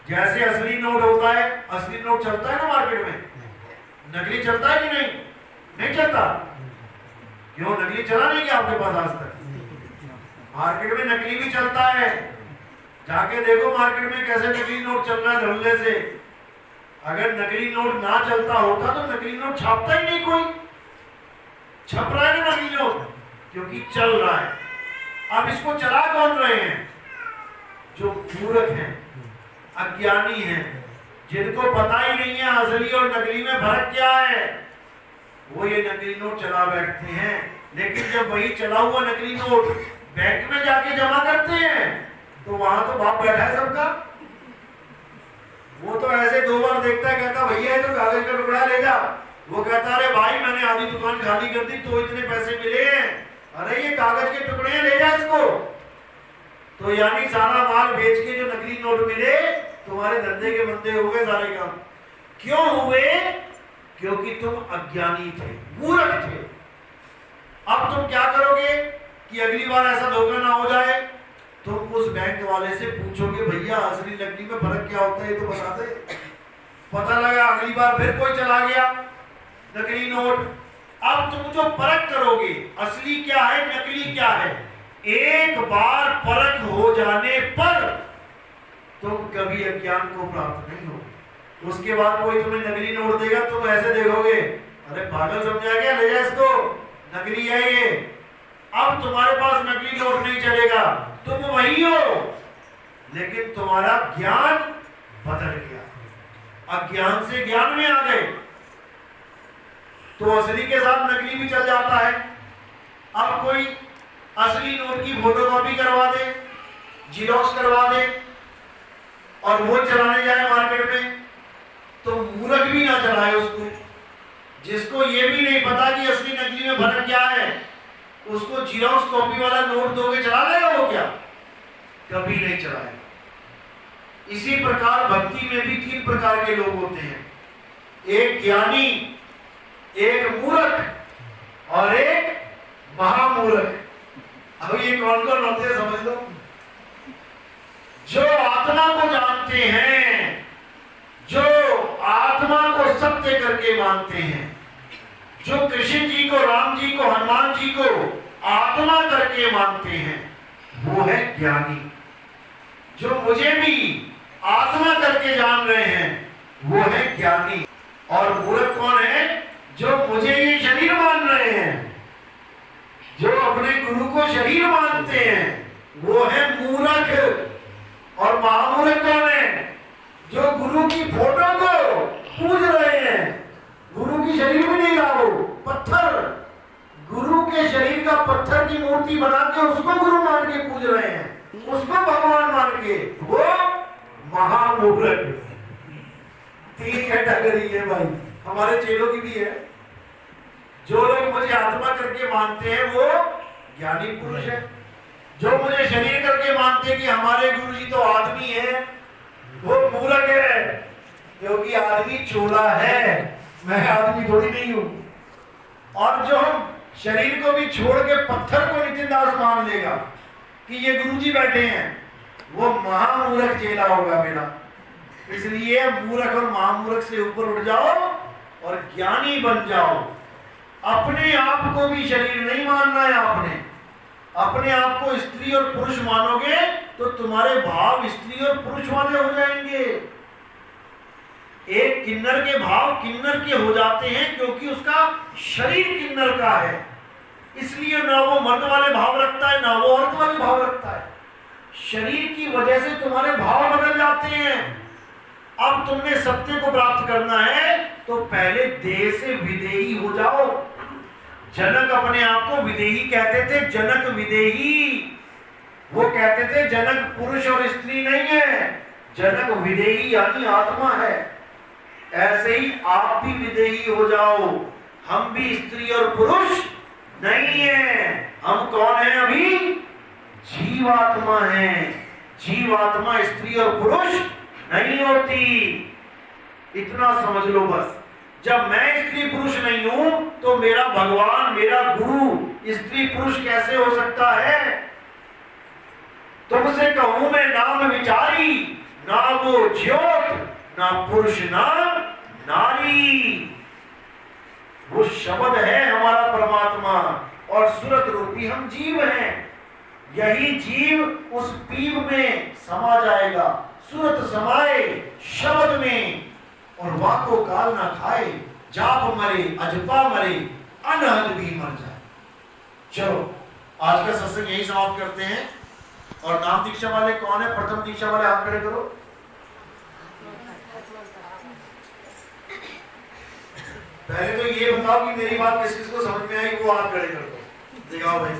जैसे असली नोट होता है, असली नोट चलता है ना मार्केट में, नकली चलता है कि नहीं? नहीं चलता। क्यों? नकली चला नहीं क्या आपके पास आज तक? मार्केट में नकली भी चलता है। जाके देखो मार्केट में कैसे नकली नोट चल रहा है धड़ल्ले से। अगर नकली नोट ना चलता होता तो नकली नोट छापता ही नहीं कोई। छप रहा है ना नकली नोट, क्योंकि चल रहा है। अब इसको चला कौन रहे हैं? जो मूर्ख हैं, अज्ञानी हैं, जिनको पता ही नहीं है असली और नकली में फर्क क्या है, वो ये नकली नोट चला बैठते हैं। लेकिन जब वही चला हुआ नकली नोट बैंक में जाके जमा करते हैं तो वहां तो बाप बैठा है सबका। वो तो ऐसे दो बार देखता है, कहता भैया ये तो कागज का टुकड़ा ले जा। वो कहता अरे भाई मैंने आधी दुकान खाली कर दी तो इतने पैसे मिले हैं, अरे ये कागज के टुकड़े हैं, ले जा इसको। तो यानी सारा माल बेच के जो नकली नोट मिले तुम्हारे धंधे के बंदे हो गए सारे काम। क्यों हुए? क्योंकि तुम अज्ञानी थे, मूर्ख थे। अब तुम क्या करोगे कि अगली बार ऐसा धोखा ना हो जाए? तुम उस बैंक वाले से पूछोगे भैया असली नकली में फर्क क्या होता है, ये तो बता दे। पता लगा अगली बार फिर कोई चला गया नकली नोट। अब तुम जो परख करोगे असली क्या है नकली क्या है, एक बार परख हो जाने पर तुम कभी अज्ञान को प्राप्त नहीं होगे। उसके बाद कोई तुम्हें नकली नोट देगा तुम ऐसे देखोगे अरे पागल समझा क्या, ले जा इसको, नकली है ये। अब तुम्हारे पास नकली नोट नहीं चलेगा, तुम वही हो, लेकिन तुम्हारा ज्ञान बदल गया। अज्ञान से ज्ञान में आ गए तो असली के साथ नकली भी चल जाता है। अब कोई असली नोट की फोटोकॉपी करवा दे, जीरोक्स करवा दे और वो चलाने जाए मार्केट में तो मूर्ख भी ना चलाए उसको। जिसको ये भी नहीं पता कि असली नकली में फर्क क्या है, उसको जीरोक्स कॉपी वाला नोट दोगे चला लेगा वो क्या? कभी नहीं चलाएगा। इसी प्रकार भक्ति में भी तीन प्रकार के लोग होते हैं, एक ज्ञानी, एक मूर्ख और एक महामूर्ख। अब ये कौन कौन होते हैं समझ लो। जो आत्मा को जानते हैं, जो आत्मा को सत्य करके मानते हैं, जो कृष्ण जी को, राम जी को, हनुमान जी को आत्मा करके मानते हैं, वो है ज्ञानी। जो मुझे भी आत्मा करके जान रहे हैं वो है ज्ञानी। और मूर्ख कौन है? जो मुझे ये शरीर मान रहे हैं, जो अपने गुरु को शरीर मानते हैं, वो है मूर्ख। और महामूर्ख कौन है? जो गुरु की फोटो को पूज रहे हैं, गुरु की शरीर में नहीं रहा, वो पत्थर, गुरु के शरीर का पत्थर की मूर्ति बना के उसको गुरु मान के पूज रहे हैं, उसको भगवान मान के, वो महामूर्ख। तीन कैटेगरी है भाई, हमारे चेलों की भी है। जो लोग मुझे आत्मा करके मानते हैं वो ज्ञानी पुरुष है। जो मुझे शरीर करके मानते हैं कि हमारे गुरु जी तो आदमी है, वो मूर्ख है, क्योंकि आदमी चोला है, मैं आदमी थोड़ी नहीं हूं। और जो हम शरीर को भी छोड़ के पत्थर को नितिन दास मान लेगा कि ये गुरु जी बैठे हैं, वो महामूर्ख चेला होगा मेरा। इसलिए मूर्ख और महामूर्ख से ऊपर उठ जाओ और ज्ञानी बन जाओ। अपने आप को भी शरीर नहीं मानना है आपने, अपने आप को स्त्री और पुरुष मानोगे तो तुम्हारे भाव स्त्री और पुरुष वाले हो जाएंगे। एक किन्नर के भाव किन्नर के हो जाते हैं क्योंकि उसका शरीर किन्नर का है, इसलिए ना वो मर्द वाले भाव रखता है ना वो औरत वाले भाव रखता है। शरीर की वजह से तुम्हारे भाव बदल जाते हैं। अब तुमने सत्य को प्राप्त करना है तो पहले देह से विदेही हो जाओ। जनक अपने आप को विदेही कहते थे, जनक विदेही। वो कहते थे जनक पुरुष और स्त्री नहीं है, जनक विदेही यानी आत्मा है। ऐसे ही आप भी विदेही हो जाओ। हम भी स्त्री और पुरुष नहीं है, हम कौन है अभी? जीवात्मा है। जीवात्मा स्त्री और पुरुष नहीं होती, इतना समझ लो बस। जब मैं स्त्री पुरुष नहीं हूं तो मेरा भगवान, मेरा गुरु स्त्री पुरुष कैसे हो सकता है? तुमसे कहूं मैं नाम विचारी, ना वो ज्योत ना पुरुष ना नारी। वो शब्द है हमारा परमात्मा और सूरत रूपी हम जीव हैं। यही जीव उस पीव में समा जाएगा। सूरत समाए शब्द में और वाको काल ना खाए। जाप मरे अजपा मरे अनहद भी मर जाए। चलो आज का सत्संग यही समाप्त करते हैं। और नाम दीक्षा वाले कौन है? प्रथम दीक्षा वाले हाथ खड़े करो। पहले तो ये बताओ कि मेरी बात किस किस को समझ में आई, वो हाथ खड़े कर दो। दिखाओ भाई,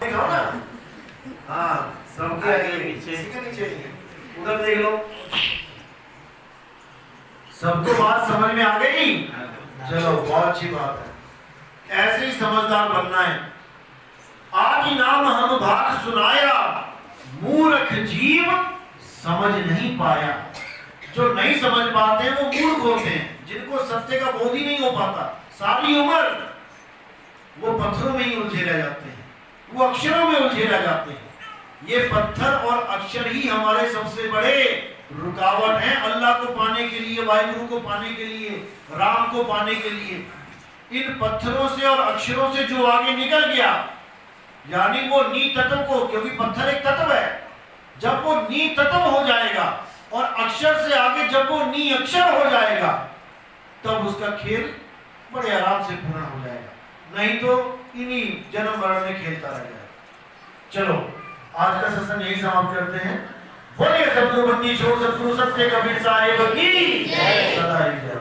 दिखाओ ना। हाँ, सबके आगे नीचे उधर देख लो। सबको बात समझ में आ गई? चलो बहुत अच्छी बात है। ऐसे ही समझदार बनना है। आदि नाम हम भाग सुनाया, मूर्ख जीव समझ नहीं पाया। जो नहीं समझ पाते हैं वो मूर्ख होते हैं, जिनको सत्य का बोध ही नहीं हो पाता। सारी उम्र वो पत्थरों में ही उलझे रह जाते हैं, वो अक्षरों में उलझे रह जाते हैं। ये पत्थर और अक्षर ही हमारे सबसे बड़े रुकावट हैं अल्लाह को पाने के लिए, वाहिगुरु को पाने के लिए, राम को पाने के लिए। इन पत्थरों से और अक्षरों से जो आगे निकल गया, यानी वो नी तत्व को, क्योंकि पत्थर एक तत्व है, जब वो नी तत्व हो जाएगा और अक्षर से आगे जब वो नी अक्षर हो जाएगा, तब उसका खेल बड़े आराम से पूर्ण हो जाएगा। नहीं तो इन्हीं जन्म मरण में खेलता रह जाएगा। चलो आज का सत्संग यही समाप्त करते हैं। बोलिए सतगुरु बंदी छोड़ सतगुरु सत्य कबीर साहिब की जय। सदा ही जय।